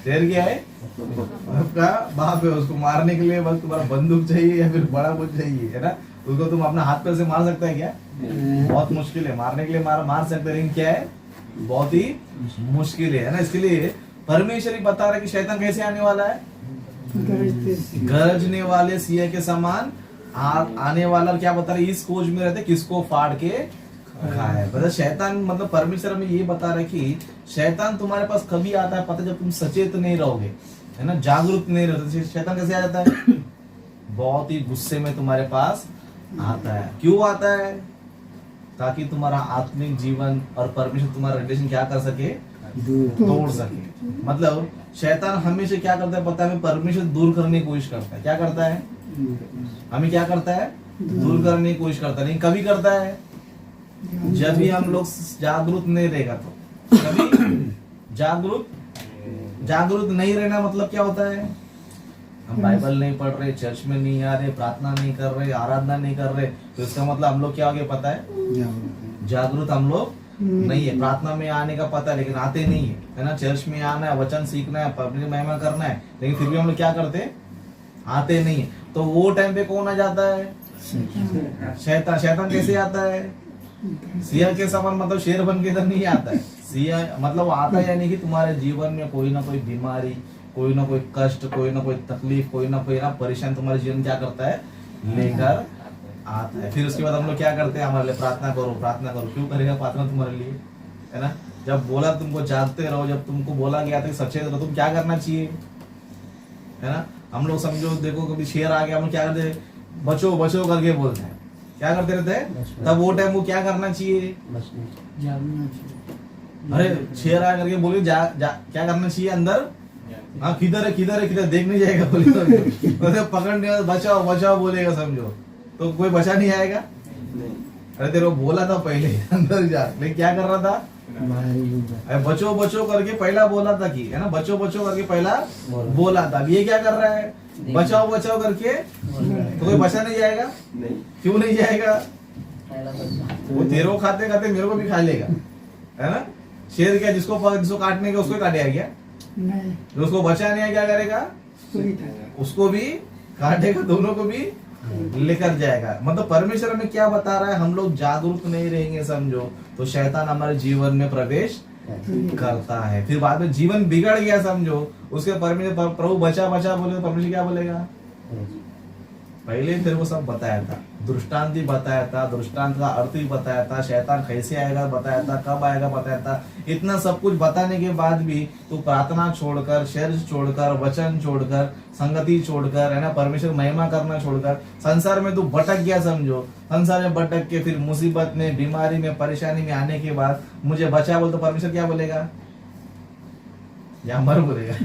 शेर क्या है? सबका बाप है। उसको मारने के लिए बस तुम्हारा बंदूक चाहिए या फिर बड़ा कुछ चाहिए, है ना। उसको तुम अपना हाथ पैर से मार सकता है क्या? बहुत मुश्किल है। मारने के लिए मार सकते, लेकिन क्या है? बहुत ही मुश्किल है ना। इसके लिए परमेश्वर ही बता रहा है कि शैतान कैसे आने वाला है? गरजने वाले सिंह के समान आने वाला। क्या बता रहे? इस खोज में रहते किसको फाड़ के रखा है। मतलब शैतान, मतलब परमेश्वर हमें ये बता रहे कि शैतान तुम्हारे पास कभी आता है पता है, जब तुम सचेत नहीं रहोगे, है ना, जागरूक नहीं रहोगे। शैतान कैसे आ जाता है? बहुत ही गुस्से में तुम्हारे पास आता है। क्यों आता है? ताकि तुम्हारा आत्मिक जीवन और परमेश्वर तुम्हारा रिलेशन क्या कर सके, तोड़ सके। मतलब शैतान हमेशा क्या करता है पता है, हमें परमेश्वर दूर करने की कोशिश करता है। क्या करता है? हमें क्या करता है? दूर करने की कोशिश करता है। नहीं, कभी करता है जब भी हम लोग जागरूक नहीं रहेगा। तो कभी जागरूक नहीं रहना मतलब क्या होता है? हम बाइबल नहीं पढ़ रहे, चर्च में नहीं आ रहे, प्रार्थना नहीं कर रहे, आराधना नहीं कर रहे, तो इसका मतलब हम लोग क्या हो गए पता है? जागरूक हम लोग नहीं है। प्रार्थना में आने का पता है लेकिन आते नहीं है ना। चर्च में आना है, वचन सीखना है, परमेश्वर महिमा करना है, लेकिन फिर भी हम लोग क्या करते? आते नहीं है। तो वो टाइम पे कौन आ जाता है? शैतान। शैतान कैसे आता है? सिंह के समान, मतलब शेर बन के इधर नहीं आता है। सिंह मतलब आता है यानी कि तुम्हारे जीवन में कोई ना कोई बीमारी, कोई ना कोई कष्ट, कोई ना कोई तकलीफ, कोई ना परेशान तुम्हारे जीवन क्या करता है? लेकर आता है। फिर उसके बाद हम लोग क्या करते हैं? हमारे लिए प्रार्थना करो, प्रार्थना करो। क्यों करेगा प्रार्थना तुम्हारे लिए? है ना। जब बोला तुमको जागते रहो, जब तुमको बोला गया था सचेत रहो, तुम क्या करना चाहिए? है ना। हम लोग समझो, देखो कभी शेर आ गया, हम लोग क्या करते? बचो बचो करके बोलते हैं। क्या करते रहते हैं? तब वो टाइम वो क्या करना चाहिए? अरे शेर आ करके बोले क्या करना चाहिए अंदर? हाँ, किधर है किधर है किधर, देख नहीं जाएगा बोले तो पकड़ने बचाओ बचाओ बोलेगा, समझो तो कोई बचा नहीं आएगा। अरे तेरे को बोला था पहले अंदर जा, लेकिन क्या कर रहा था? अरे बचो बचो करके पहला बोला था कि, है ना, बचो बचो करके पहला बोला था। अब ये क्या कर रहा है? बचाओ बचाओ करके, तो कोई बचा नहीं जाएगा? क्यों नहीं जाएगा? वो तेरे को खाते खाते मेरे को भी खा लेगा, है ना। शेर क्या, जिसको काटने का उसको काटेगा क्या? नहीं, जो उसको बचा नहीं है क्या करेगा? उसको भी काटेगा, दोनों को भी लेकर जाएगा। मतलब परमेश्वर हमें क्या बता रहा है? हम लोग जागरूक नहीं रहेंगे समझो, तो शैतान हमारे जीवन में प्रवेश करता है। फिर बाद में जीवन बिगड़ गया समझो, उसके परमेश्वर प्रभु बचा बचा बोले तो परमेश्वर क्या बोलेगा? पहले तेरे को सब बताया था, दृष्टांत भी बताया था, दृष्टांत का अर्थ भी बताया था, शैतान कैसे आएगा बताया था, कब आएगा बताया था। इतना सब कुछ बताने के बाद भी तू प्रार्थना छोड़कर, शरीर छोड़कर, वचन छोड़कर, संगति छोड़कर, है ना, परमेश्वर महिमा करना छोड़कर संसार में तू भटक गया समझो। संसार में भटक के फिर मुसीबत में, बीमारी में, परेशानी में आने के बाद मुझे बचा बोल तो परमेश्वर क्या बोलेगा? या मर बोलेगा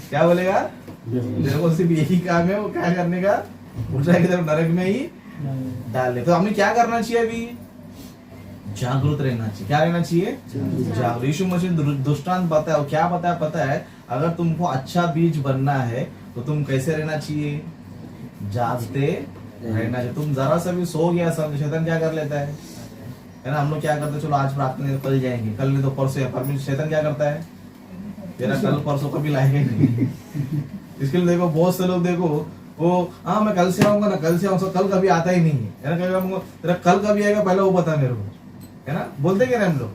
क्या बोलेगा? तेरे को सिर्फ यही काम है, वो क्या करने का? उठा की तरफ नरक में ही डाल दे। तो हमें क्या करना चाहिए? अभी जागरूक रहना चाहिए। क्या रहना चाहिए? जागरूक। यीशु मसीह दृष्टांत बताया, क्या बताया पता है? अगर तुमको अच्छा बीज बनना है तो तुम कैसे रहना चाहिए? जागते रहना चाहिए। तुम जरा सा भी सो गया समझो, शैतान क्या कर लेता है ना। हम लोग क्या करते हैं? चलो आज प्रार्थना कल जाएंगे, कल नहीं तो परसों। परमेश्वर शैतान क्या करता है? तेरा कल परसों कभी लाएगा ही नहीं। इसके लिए देखो बहुत से लोग देखो वो, हाँ मैं कल से आऊंगा ना, कल से आऊंगा, कल कभी आता ही नहीं है ना। कभी हमको तेरा कल कभी आएगा पहले वो बता मेरे को, है ना। बोलते क्या हम लोग?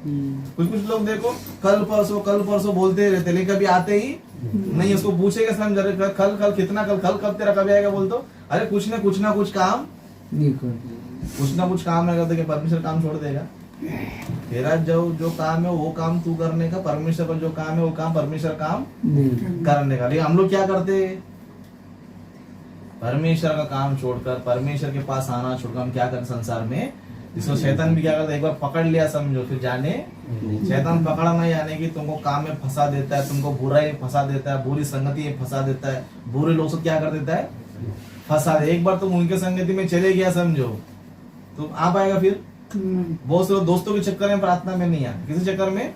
कुछ लोग देखो कल परसों बोलते रहते, लेकिन कभी आते ही नहीं। उसको पूछेगा समझ रहे कल कितना, कल कब तेरा कभी आएगा बोल तो अरे कुछ ना कुछ काम नहीं कुछ ना कुछ काम है करते, परमेश्वर काम छोड़ देगा? तेरा जो काम है वो काम तू करने का, परमेश्वर का जो काम है वो काम परमेश्वर काम करने का। लेकिन हम लोग क्या करते? परमेश्वर का काम छोड़कर, परमेश्वर के पास आना छोड़कर हम क्या करते संसार में? इसको शैतान भी क्या करता है? एक बार पकड़ लिया समझो, फिर जाने शैतान पकड़ा नहीं, यानी कि तुमको काम में फंसा देता है, तुमको बुराई में फंसा देता है, बुरी संगति में फंसा देता है, बुरे लोग से क्या कर देता है? फंसा दे। एक बार तुम उनके संगति में चले गया समझो, तुम आ पाएगा फिर? बहुत से लोग दोस्तों के चक्कर में प्रार्थना में नहीं आते। किसी चक्कर में?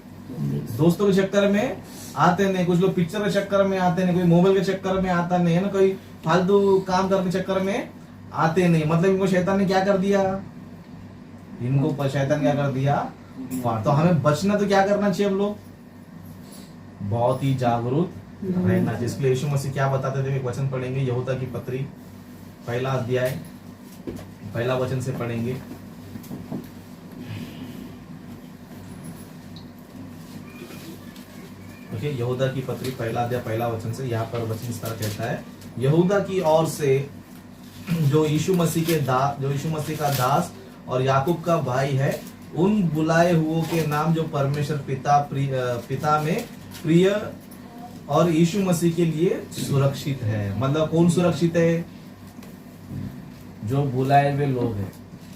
दोस्तों के चक्कर में आते नहीं। कुछ लोग पिक्चर के चक्कर में आते नहीं, कोई मोबाइल के चक्कर में आता नहीं, है ना, कोई फालतू काम करने के चक्कर में आते नहीं। मतलब इनको शैतान ने क्या कर दिया? इनको शैतान क्या कर दिया? तो हमें बचना तो क्या करना चाहिए? हम लोग बहुत ही जागरूक रहना। जिसके लिए यीशु मसीह क्या बताते थे? एक वचन पढ़ेंगे, यहूदा की पत्री पहला अध्याय पहला वचन से पढ़ेंगे। देखिए यहूदा की पत्री पहला अध्याय पहला वचन से, यहाँ पर वचन इस तरह कहता है, यहूदा की ओर से जो यीशु मसीह का दास और याकूब का भाई है, उन बुलाए हुओं के नाम जो परमेश्वर पिता में प्रिय और यीशु मसीह के लिए सुरक्षित है। मतलब कौन सुरक्षित है? जो बुलाए हुए लोग हैं।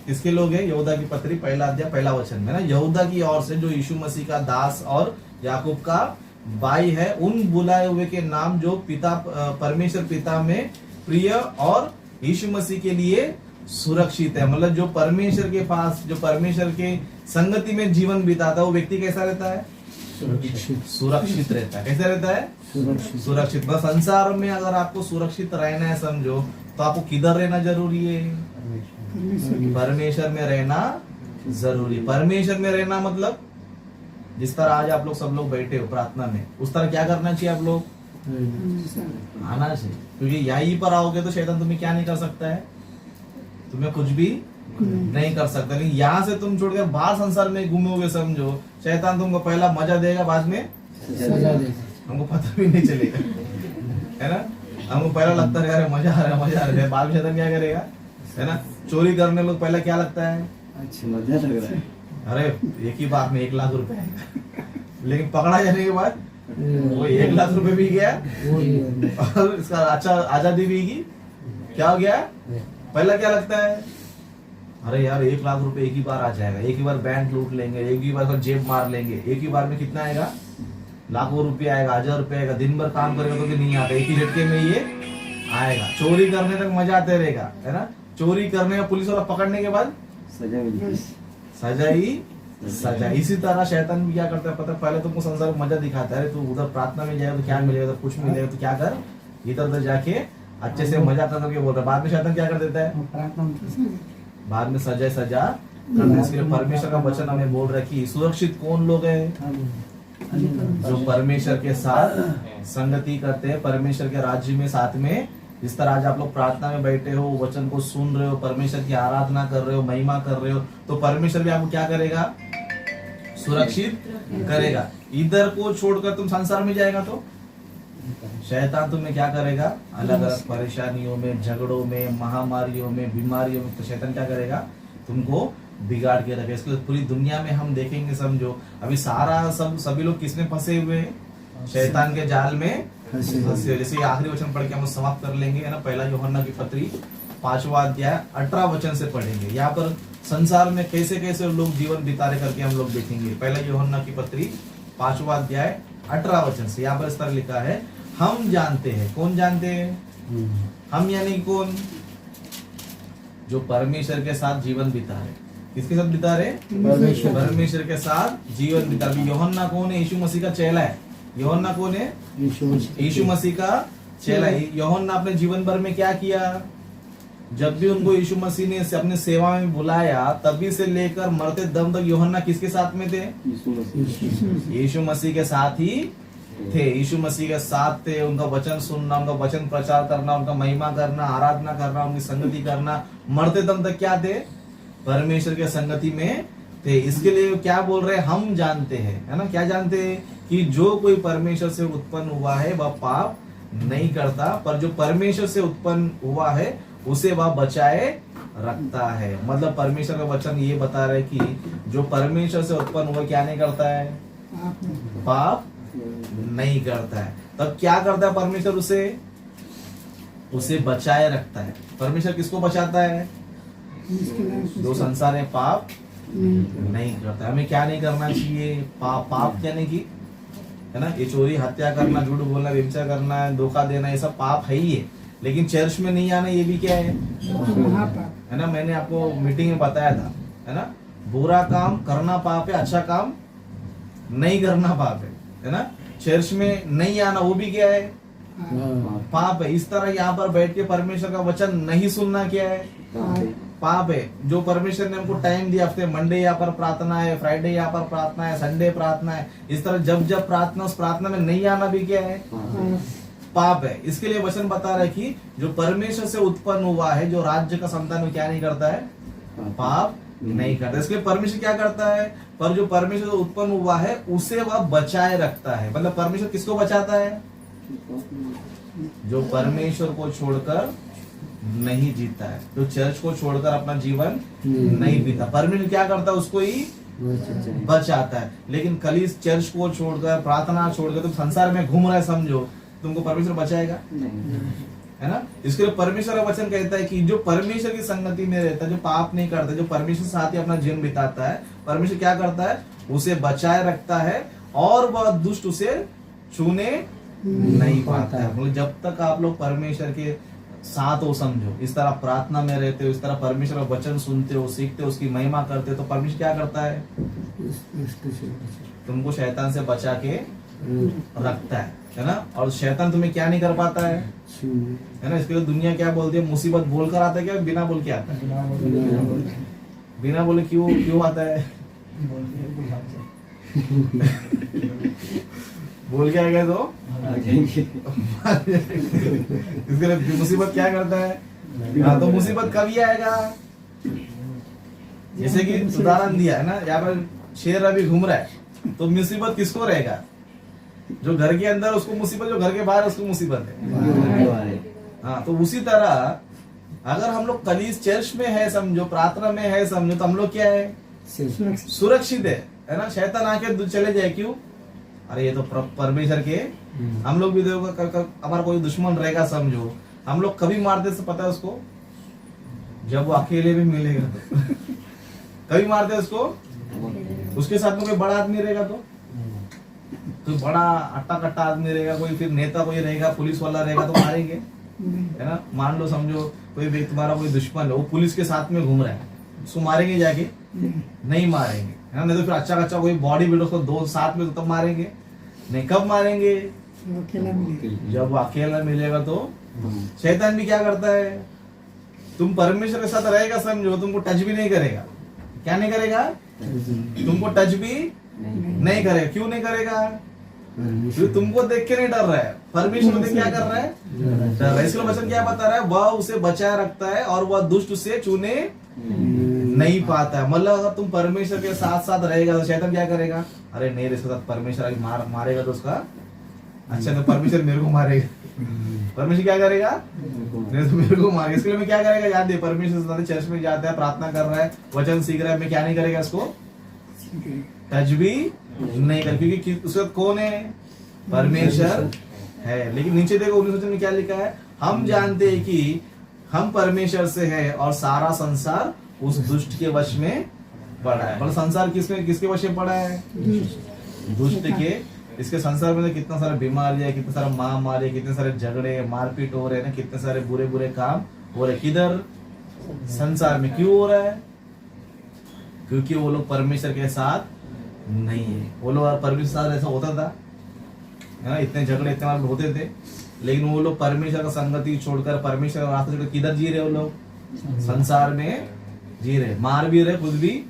किसके लोग हैं? यहूदा की पत्री 1 अध्याय 1 वचन में ना, यहूदा की ओर से जो यीशु मसीह का दास और याकूब का भाई है, उन बुलाए हुए के नाम जो परमेश्वर पिता में प्रिय और यीशु मसीह के लिए सुरक्षित है। मतलब जो परमेश्वर के पास, जो परमेश्वर के संगति में जीवन बिताता है, वो व्यक्ति कैसा रहता है? सुरक्षित रहता है। कैसे रहता है? सुरक्षित। बस संसार में अगर आपको सुरक्षित रहना है समझो, तो आपको किधर रहना जरूरी है? परमेश्वर में रहना जरूरी। परमेश्वर में रहना मतलब जिस तरह आज आप लोग सब लोग बैठे हो प्रार्थना में, उस तरह क्या करना चाहिए? आप लोग आना चाहिए, क्योंकि यहीं पर आओगे तो शैतान तुम्हें क्या नहीं कर सकता है? तुम्हें कुछ भी नहीं कर सकता। लेकिन यहाँ से तुम छोड़कर बाहर संसार में घूमोगे समझो, शैतान तुमको पहला मजा देगा, बाद में सजा देगा। हमको पता भी नहीं चलेगा, है ना। हमको पहला लगता है अरे मजा आ रहा है, मजा आ रहा है, बाद में शैतान क्या करेगा, है ना। चोरी करने लोग पहले क्या लगता है? अच्छा मजा लग रहा है। अरे एक ही बार में 1 लाख रुपए आएगा, लेकिन पकड़ा जाने के बाद वो 1 लाख रुपए भी गया और इसका अच्छा आजादी भी गई। क्या हो गया? पहला क्या लगता है? अरे यार 1 लाख रुपए एक ही बार आ जाएगा, एक ही बार बैंक लूट लेंगे, एक ही बार जेब मार लेंगे, एक ही बार में कितना आएगा? लाखों रुपए आएगा, 1000 रुपए आएगा। दिन भर काम करेगा तो भी नहीं आता, एक ही झटके में ये आएगा। चोरी करने तक मजा आते रहेगा, है ना। चोरी करने का पुलिस वाला पकड़ने के बाद सजा मिली, सजा ही सजा। इसी तरह शैतान भी क्या करता है पता है? पहले तुमको संसार में मजा दिखाता है, तू उधर प्रार्थना में जाएगा तो क्या मिलेगा, तो कुछ मिलेगा, तो क्या कर, इधर उधर जाके अच्छे से मजा करके बोल रहा है। बाद में शैतान क्या कर देता है? बाद में सजा सजा करता है। इसके लिए परमेश्वर का वचन हमें बोल रहा है कि सुरक्षित कौन लोग हैं? जो परमेश्वर के साथ संगति करते हैं, परमेश्वर के राज्य में साथ में। जिस तरह आज आप लोग प्रार्थना में बैठे हो, वचन को सुन रहे हो, परमेश्वर की आराधना कर रहे हो, महिमा कर रहे हो, तो परमेश्वर भी आपको क्या करेगा? सुरक्षित करेगा। इधर को छोड़कर तुम संसार में जाएगा तो शैतान तुम्हें क्या करेगा? अलग अलग परेशानियों में, झगड़ों में, महामारियों में, बीमारियों में, तो शैतान क्या करेगा? तुमको बिगाड़ के रखेगा। इसलिए पूरी दुनिया में हम देखेंगे समझो, अभी सारा सभी लोग किसमें फंसे हुए हैं? शैतान के जाल में फंसे हुए। जैसे आखिरी वचन पढ़ के हम समाप्त कर लेंगे, है ना। 1 यूहन्ना की पत्री 5वां अध्याय 18 वचन से पढ़ेंगे। यहाँ पर संसार में कैसे कैसे लोग जीवन बिता रहे करके हम लोग देखेंगे। 1 यूहन्ना की पत्री 5वां अध्याय 18 वचन से यहाँ पर इस तरह लिखा है, हम जानते हैं। कौन जानते हैं? हम यानी कौन? जो परमेश्वर के साथ जीवन बिता रहे। किसके साथ बिता रहे? परमेश्वर के साथ जीवन बिता रहे। यूहन्ना कौन है? यीशु मसीह का चेला है। यूहन्ना कौन है? यीशु मसीह का चेला है। यूहन्ना अपने जीवन भर में क्या किया? जब भी उनको यीशु मसीह ने अपने सेवा में बुलाया, तभी से लेकर मरते दम तक यूहन्ना किसके साथ में थे? यीशु मसीह के साथ ही थे। यीशु मसीह के साथ थे। उनका वचन सुनना, उनका वचन प्रचार करना, उनका महिमा करना, आराधना करना, उनकी संगति करना, मरते दम तक क्या थे? परमेश्वर के संगति में थे। इसके लिए क्या बोल रहे हैं? हम जानते हैं, है ना। क्या जानते हैं? कि जो कोई परमेश्वर से उत्पन्न हुआ है वह पाप नहीं करता, पर जो परमेश्वर से उत्पन्न हुआ है उसे वह बचाए रखता है। मतलब परमेश्वर का वचन ये बता रहे कि जो परमेश्वर से उत्पन्न हुआ क्या नहीं करता है? पाप नहीं करता है। तब क्या करता है परमेश्वर? उसे बचाए रखता है। परमेश्वर किसको बचाता है? जो संसार में पाप नहीं करता। हमें क्या नहीं करना चाहिए? पाप कहने की, है ना। ये चोरी, हत्या करना, झूठ बोलना, व्यभिचार करना, धोखा देना, ये सब पाप है ही है। लेकिन चर्च में नहीं आना ये भी क्या है? है ना। मैंने आपको मीटिंग में बताया था, है ना। बुरा काम करना पाप है, अच्छा काम नहीं करना पाप है ना। चर्च में नहीं आना वो भी क्या है? पाप है। इस तरह यहाँ पर बैठ के परमेश्वर का वचन नहीं सुनना क्या है? पाप है। जो परमेश्वर ने हमको टाइम दिया, हफ्ते मंडे यहाँ पर प्रार्थना है, फ्राइडे यहाँ पर प्रार्थना है, संडे प्रार्थना है, इस तरह जब जब प्रार्थना, उस प्रार्थना में नहीं आना भी क्या है? पाप है। इसके लिए वचन बता रहा है कि जो परमेश्वर से उत्पन्न हुआ है, जो राज्य का संतान, वो क्या नहीं करता है? पाप नहीं करता। इसके लिए परमेश्वर क्या करता है? पर जो परमेश्वर से उत्पन्न हुआ है उसे वह बचाए रखता है। मतलब परमेश्वर किसको बचाता है? जो परमेश्वर को छोड़कर नहीं जीता है, तो चर्च को छोड़कर अपना जीवन नहीं बीता। परमेश्वर क्या करता है, उसको ही बचाता है। लेकिन कलीस चर्च को छोड़कर, प्रार्थना छोड़कर तुम संसार में घूम रहे समझो, तुमको परमेश्वर बचाएगा? है ना। इसके लिए परमेश्वर का वचन कहता है कि जो परमेश्वर की संगति में रहता है, जो पाप नहीं करता, जो परमेश्वर साथ ही अपना जीवन बिताता है, परमेश्वर क्या करता है, उसे बचाए रखता है और वह दुष्ट उसे छूने नहीं पाता है। मतलब जब तक आप लोग परमेश्वर के साथ हो समझो, इस तरह प्रार्थना में रहते हो, इस तरह परमेश्वर का वचन सुनते हो, सीखते हो, उसकी महिमा करते हो, तो परमेश्वर क्या करता है, तुमको शैतान से बचा के रखता है ना। और शैतान तुम्हें क्या नहीं कर पाता है ना। इसके लिए दुनिया क्या बोलती है, मुसीबत बोलकर आता है क्या बिना बोल के आता है? बिना बोले क्यों आता है? बोल के आएगा तो इसके लिए मुसीबत क्या करता है? हाँ, तो मुसीबत कभी आएगा? जैसे कि उदाहरण दिया है ना, यहाँ पर शेर अभी घूम रहा है, तो मुसीबत किसको रहेगा? जो घर के अंदर उसको मुसीबत, जो घर के बाहर उसको मुसीबत है। हाँ, तो उसी तरह अगर हम लोग कलीस चर्च में है समझो, प्रार्थना में है समझो, तो हम लोग क्या है, सुरक्षित है ना। शैतान आके चले जाए, क्यों? अरे ये तो परमेश्वर के, हम लोग भी देखो हमारा कोई दुश्मन रहेगा समझो, हम लोग कभी मारते से पता है उसको, जब वो अकेले भी मिलेगा तो कभी मारते उसको, उसके साथ में कोई बड़ा आदमी रहेगा तो कोई बड़ा अट्टा कट्टा आदमी रहेगा, कोई फिर नेता कोई रहेगा, पुलिस वाला रहेगा, तो मारेंगे, है ना। मान लो समझो कोई व्यक्ति तुम्हारा कोई दुश्मन है, वो पुलिस के साथ में घूम रहा है, उसको मारेंगे जाके? नहीं मारेंगे, है ना। नहीं तो फिर अच्छा अच्छा कोई बॉडी बिल्डर को दो साथ में, तो तब मारेंगे नहीं। कब मारेंगे? जब वो अकेला मिलेगा। तो शैतान भी क्या करता है, तुम परमेश्वर के साथ रहेगा समझो, तुमको टच भी नहीं करेगा। क्या नहीं करेगा? तुमको टच भी नहीं करेगा। क्यों नहीं करेगा? क्योंकि तुमको देख के नहीं डर रहा है, परमेश्वर देख क्या कर रहा है, डर रहा है। इसलिए वचन क्या बता रहा है, वह उसे बचाए रखता है और वह दुष्ट उसे छूने नहीं पाता है। मतलब अगर तुम परमेश्वर के साथ साथ रहेगा तो शैतान क्या करेगा, अरे नहीं इसके साथ परमेश्वर मारेगा तो उसका अच्छा, तो परमेश्वर मेरे को मारेगा, परमेश्वर क्या करेगा, नहीं तो मेरे को मारेगा। इसके लिए मैं क्या करेगा, याद दे, परमेश्वर चर्च में जाता है, प्रार्थना कर रहा है, वचन सीख रहा है, मैं क्या नहीं करेगा, इसको टच भी नहीं कर, क्योंकि उसके साथ कौन है, परमेश्वर है। लेकिन नीचे देखो 19 में क्या लिखा है, हम जानते हैं कि हम परमेश्वर से है और सारा संसार उस दुष्ट के वश में पड़ा है। मतलब संसार किसके वश में पड़ा है, दुष्ट के। इसके संसार में कितना सारा बीमारियां, कितना सारा महामारी, कितने सारे झगड़े, मारपीट हो रहे हैं ना, कितने सारे बुरे बुरे काम हो रहे। किधर? संसार में। क्यों हो रहा है? क्योंकि वो लोग परमेश्वर के साथ नहीं है। वो लोग परमेश्वर के साथ ऐसा होता था, है ना, इतने झगड़े इतने बार होते थे, लेकिन वो लोग परमेश्वर का संगति छोड़कर, परमेश्वर का रास्ता छोड़कर किधर जी रहे? वो लोग संसार में जी रहे, मार भी रहे, खुद भी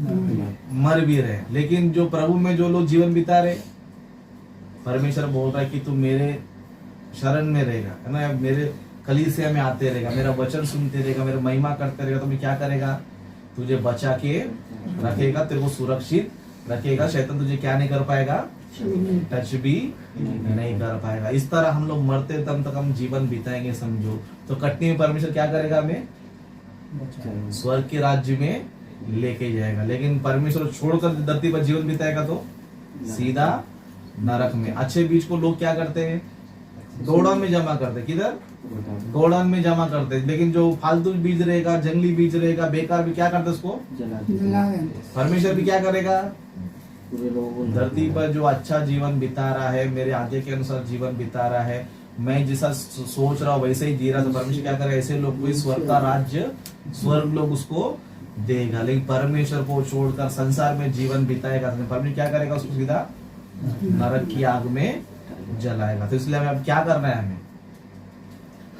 मर भी रहे। लेकिन जो प्रभु में जो लोग जीवन बिता रहे, परमेश्वर बोल रहा है कि तू मेरे शरण में रहेगा, है ना, मेरे कलीसिया में आते रहेगा, मेरा वचन सुनते रहेगा, मेरा महिमा करते रहेगा, तो मैं क्या करेगा, तुझे बचा के रखेगा, तेरे को सुरक्षित रखेगा। शैतान तुझे क्या नहीं कर पाएगा, टच भी नहीं कर पाएगा। इस तरह हम लोग मरते तब तक हम जीवन बिताएंगे समझो। तो कटनी में परमेश्वर क्या करेगा, हमें स्वर्ग के राज्य में लेके जाएगा। लेकिन परमेश्वर छोड़कर धरती पर जीवन बिताएगा तो सीधा नरक में। अच्छे बीज को लोग क्या करते हैं, गोडाउन में जमा करते। किधर? गोडाउन में जमा करते। लेकिन जो फालतू बीज रहेगा, जंगली बीज रहेगा, बेकार भी क्या करते उसको परमेश्वर भी क्या करेगा, धरती पर जो अच्छा जीवन बिता रहा है, मेरे आगे के अनुसार जीवन बिता रहा है, मैं जैसा सोच रहा हूँ वैसे ही जी रहा, तो परमेश्वर क्या करेगा, ऐसे लोग को स्वर्ग का राज्य, स्वर्ग लोग उसको देगा। लेकिन परमेश्वर को छोड़कर संसार में जीवन बिताएगा तो परमेश्वर क्या करेगा, उसको सीधा नरक की आग में जलाएगा। तो इसलिए हमें अब क्या करना है,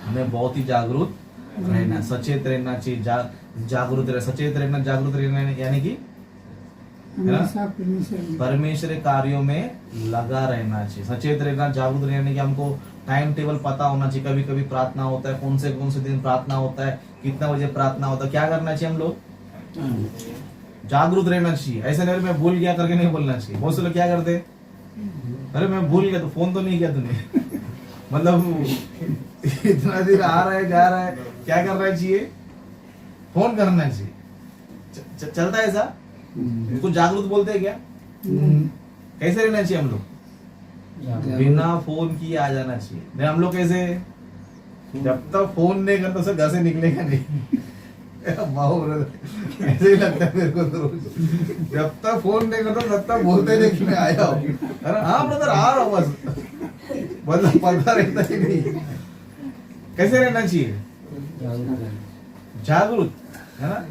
हमें बहुत ही जागरूक रहना, सचेत रहना चाहिए, जागरूक रहना, सचेत रहना, जागरूक रहना, यानी कि परमेश्वर कार्यों में लगा रहना चाहिए। सचेत रहना, जागरूक रहने की हमको टाइम टेबल पता होना चाहिए। कभी कभी प्रार्थना होता है, कौन से दिन प्रार्थना होता है, कितना बजे प्रार्थना होता है, क्या करना चाहिए, हम लोग जागरूक रहना चाहिए। ऐसा नहीं मैं भूल गया करके नहीं बोलना चाहिए। बहुत से लोग क्या करते, अरे मैं भूल गया, तो फोन तो नहीं किया तूने मतलब इतना देर आ रहा है, जा रहा है, क्या करना चाहिए? फोन करना चाहिए। चलता है ऐसा? इसको जागरूक बोलते हैं क्या? कैसे रहना चाहिए हम लोग? बिना फोन किए आ जाना चाहिए। नहीं हम लोग कैसे, जब तक फोन नहीं करता तो घर से निकलेगा नहीं। वाह ब्रदर, ऐसे ही लगता है मेरे को तो रोज। जब तक फोन नहीं करता तब तक बोलते नहीं कि मैं आया हूँ, है ना? हाँ ब्रदर आ रहा हूँ बस, मतलब पता रहता ही नहीं। कैसे रहना चाहिए? जागरूक, है ना?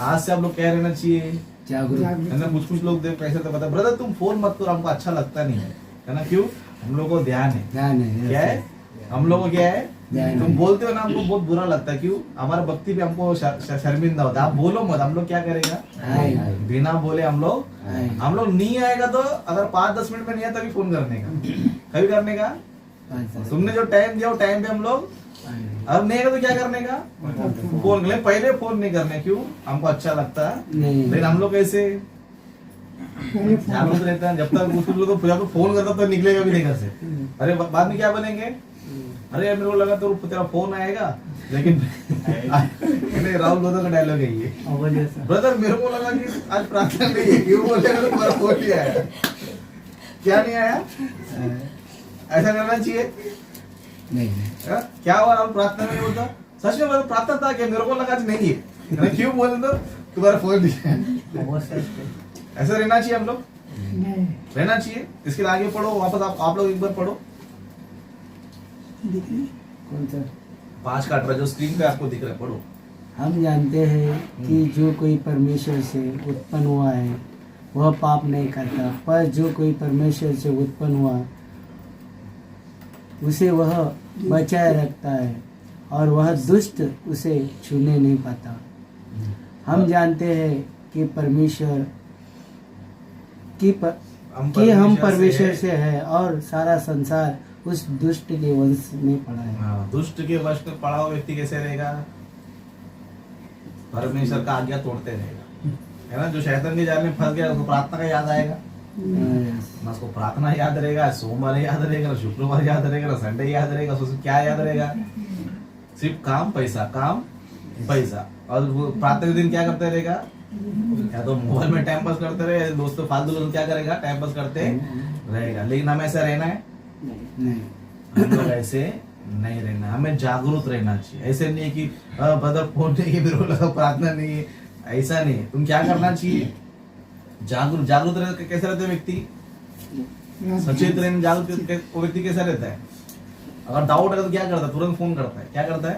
आज से आप लोग क्या रहना चाहिए? जागरूक। है ना? कुछ लोग देख कैसे तो पता, ब्रदर तुम फोन मत करो, हमको अच्छा लगता नहीं है ना? क्यों? हम लोग को ध्यान है। ध्यान है। क्या है? हम लोग को क्या है? ध्यान तुम है। बोलते हो ना, हमको बहुत बुरा लगता है। क्यों? हमारा भक्ति पे हमको शर्मिंदा होता है। आप बोलो मत, हम लोग क्या करेगा? आए। बिना बोले हम लोग आए। नहीं आएगा तो अगर 5-10 मिनट में नहीं आया तभी फोन करने का, कभी करने का। तुमने जो टाइम दिया वो टाइम पे हम लोग, अब नहीं आएगा तो क्या करने का? फोन कर ले। पहले फोन नहीं करने, क्यों? हमको अच्छा लगता है। नहीं। लेकिन हम लोग कैसे पहले फोन जागरूक रहते हैं? जब तक कुछ लोग तो फोन करता तो निकलेगा भी नहीं घर से। अरे बाद में क्या बनेंगे? अरे यार मेरे को लगा तो तेरा फोन आएगा, लेकिन नहीं, राहुल गोदो का डायलॉग है ये। ब्रदर मेरे को लगा कि आज प्रार्थना नहीं है, क्यों बोलेगा तो तुम्हारा फोन नहीं आया। क्या नहीं आया? ऐसा करना चाहिए? नहीं। हाँ? क्या हुआ राहुल प्रार्थना में नहीं बोलता? सच में मतलब प्रार्थना था कि मेरे को लगा कि नहीं है, अरे क्यों बोले तो तुम्हारा फोन नहीं आया। ऐसा रहना चाहिए हम लोग, नहीं रहना चाहिए। इसके लिए आगे पढ़ो वापस, आप लोग एक बार पढ़ो देखिए कौन सा? 5 का 18 जो स्क्रीन पे आपको दिख रहा है, पढ़ो। हम जानते हैं कि जो कोई परमेश्वर से उत्पन्न हुआ है वह पाप नहीं करता, पर जो कोई परमेश्वर से उत्पन्न हुआ उसे वह बचाए रखता है और वह दुष्ट उसे छूने नहीं पाता। हम जानते हैं कि परमेश्वर हम परमेश्वर से है और सारा संसार उस दुष्ट के वंश में पड़ा है। हाँ, दुष्ट के वश में पड़ा हुआ व्यक्ति कैसे रहेगा? परमेश्वर का आज्ञा तोड़ते रहेगा, है ना? जो शैतान के जाल में फंस गया उसको प्रार्थना का याद आएगा ना, उसको प्रार्थना याद रहेगा, सोमवार याद रहेगा, शुक्रवार याद रहेगा, संडे याद रहेगा, उसको क्या याद रहेगा? सिर्फ काम पैसा, काम पैसा। और वो प्रार्थना के दिन क्या करते रहेगा? या तो मोबाइल में टाइम पास करते रहे, दोस्तों फालतू लोग क्या करेगा? टाइम पास करते रहेगा। लेकिन हमें ऐसा रहना है नहीं। हम लोग ऐसे नहीं रहना, हमें जागरूक रहना चाहिए। ऐसे नहीं कि बदल फोन नहीं है, मेरे को लगा प्रार्थना नहीं है, ऐसा नहीं। तुम क्या करना चाहिए? जागरूक रहते। कैसे रहते व्यक्ति? सचेत रहने जागरूक वो व्यक्ति कैसा रहता है? अगर डाउट है तो क्या करता है? तुरंत फोन करता है। क्या करता है?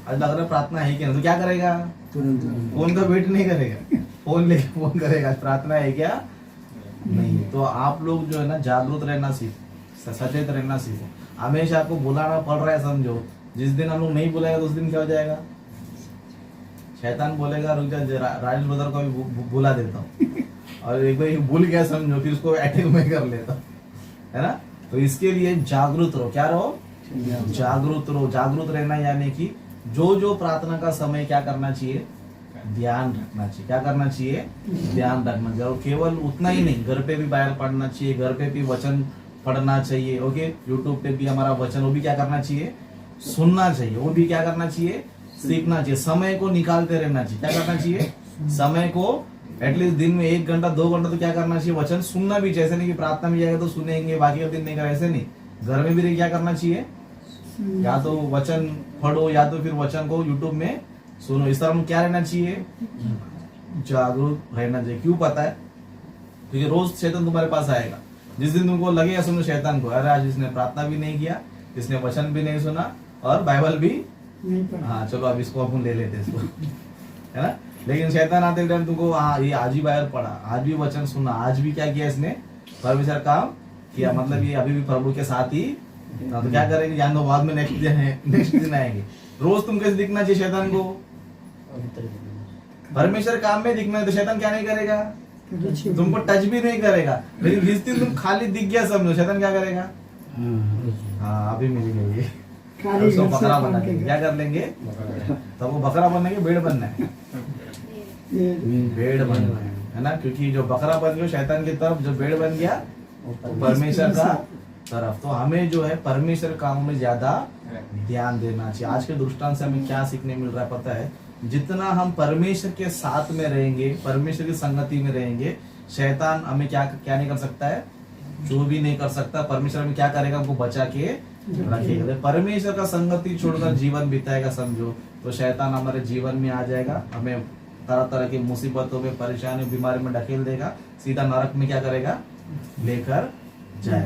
आज लग रहा है प्रार्थना है कि नहीं, तो क्या करेगा? तुरंत फोन का वेट नहीं करेगा, फोन लेके फोन करेगा प्रार्थना है क्या नहीं। तो आप लोग जो है ना जागरूक रहना सीखो, सचेत रहना सीखो। हमेशा आपको बुलाना पड़ रहा है समझो, जिस दिन हम लोग नहीं बुलाएगा तो उस दिन क्या हो जाएगा? शैतान बोलेगा रुक जा, राजेश ब्रदर को भी बुला देता हूँ, और एक बार भूल गया समझो, फिर उसको अटैक में कर लेता हूँ, है ना? तो इसके लिए जागरूक रहो। क्या रहो? जागरूक रहो। जागरूक रहना यानी कि जो जो प्रार्थना का समय क्या करना चाहिए? ध्यान रखना चाहिए। क्या करना चाहिए? ध्यान रखना चाहिए। और केवल उतना ही नहीं, घर पे भी बाइबल पढ़ना चाहिए, घर पे भी वचन पढ़ना चाहिए। ओके, यूट्यूब पे भी हमारा वचन वो भी क्या करना चाहिए? सुनना चाहिए। वो भी क्या करना चाहिए? सीखना चाहिए। समय को निकालते रहना चाहिए। क्या करना चाहिए? समय को एटलीस्ट दिन में 1 घंटा 2 घंटा तो क्या करना चाहिए? वचन सुनना भी चाहिए। ऐसे नहीं कि प्रार्थना में जाएगा तो सुनेंगे, बाकी का दिन नहीं करें, ऐसे नहीं। घर में भी क्या करना चाहिए? या तो वचन पढ़ो या तो फिर वचन को यूट्यूब में सुनो। इस तरह हम क्या रहना चाहिए? जागरूक रहना चाहिए। क्यों पता है? क्योंकि रोज शैतान तुम्हारे पास आएगा। जिस दिन तुमको लगेगा समझो शैतान को, अरे आज इसने प्रार्थना भी नहीं किया, इसने वचन भी नहीं सुना और बाइबल भी नहीं पढ़ा। हाँ चलो अब इसको अपन ले लेते इसको, है ना? लेकिन शैतान आते टाइम तुमको हाँ ये आज ही बाइबल पढ़ा, आज भी वचन सुना, आज भी क्या किया इसने? परमेश्वर काम किया, मतलब ये अभी भी प्रभु के साथ ही। तो क्या करेंगे जान दो, बाद में नेक्स्ट दिन आएंगे। रोज तुम कैसे दिखना चाहिए शैतान को? परमेश्वर काम में दिखना है। तो शैतान क्या नहीं करेगा? तुमको टच भी नहीं करेगा। लेकिन जिस दिन तुम खाली दिख गया समझो, शैतान क्या करेगा? हाँ अभी मिल गई ये, खाली उसको घर से बकरा फोन बना के देंगे। क्या कर लेंगे? तब वो बकरा बनने के भेड़ बनना है, ये भेड़ बनना है ना? क्योंकि जो बकरा बन गया शैतान की तरफ, जो भेड़ बन गया वो परमेश्वर का तरफ। तो हमें जो है परमेश्वर के कामों में ज्यादा ध्यान देना चाहिए। आज के दृष्टांत से हमें क्या सीखने मिल रहा है पता है? जितना हम परमेश्वर के साथ में रहेंगे, परमेश्वर की संगति में रहेंगे, शैतान हमें क्या क्या नहीं कर सकता है, जो भी नहीं कर सकता। परमेश्वर हमें क्या करेगा, हमको बचा के रखेगा। तो परमेश्वर का संगति छोड़कर जीवन बिताएगा समझो, तो शैतान हमारे जीवन में आ जाएगा, हमें तरह तरह की मुसीबतों में, परेशानी, बीमारी में ढकेल देगा, सीधा नरक में क्या करेगा, लेकर जाएगा।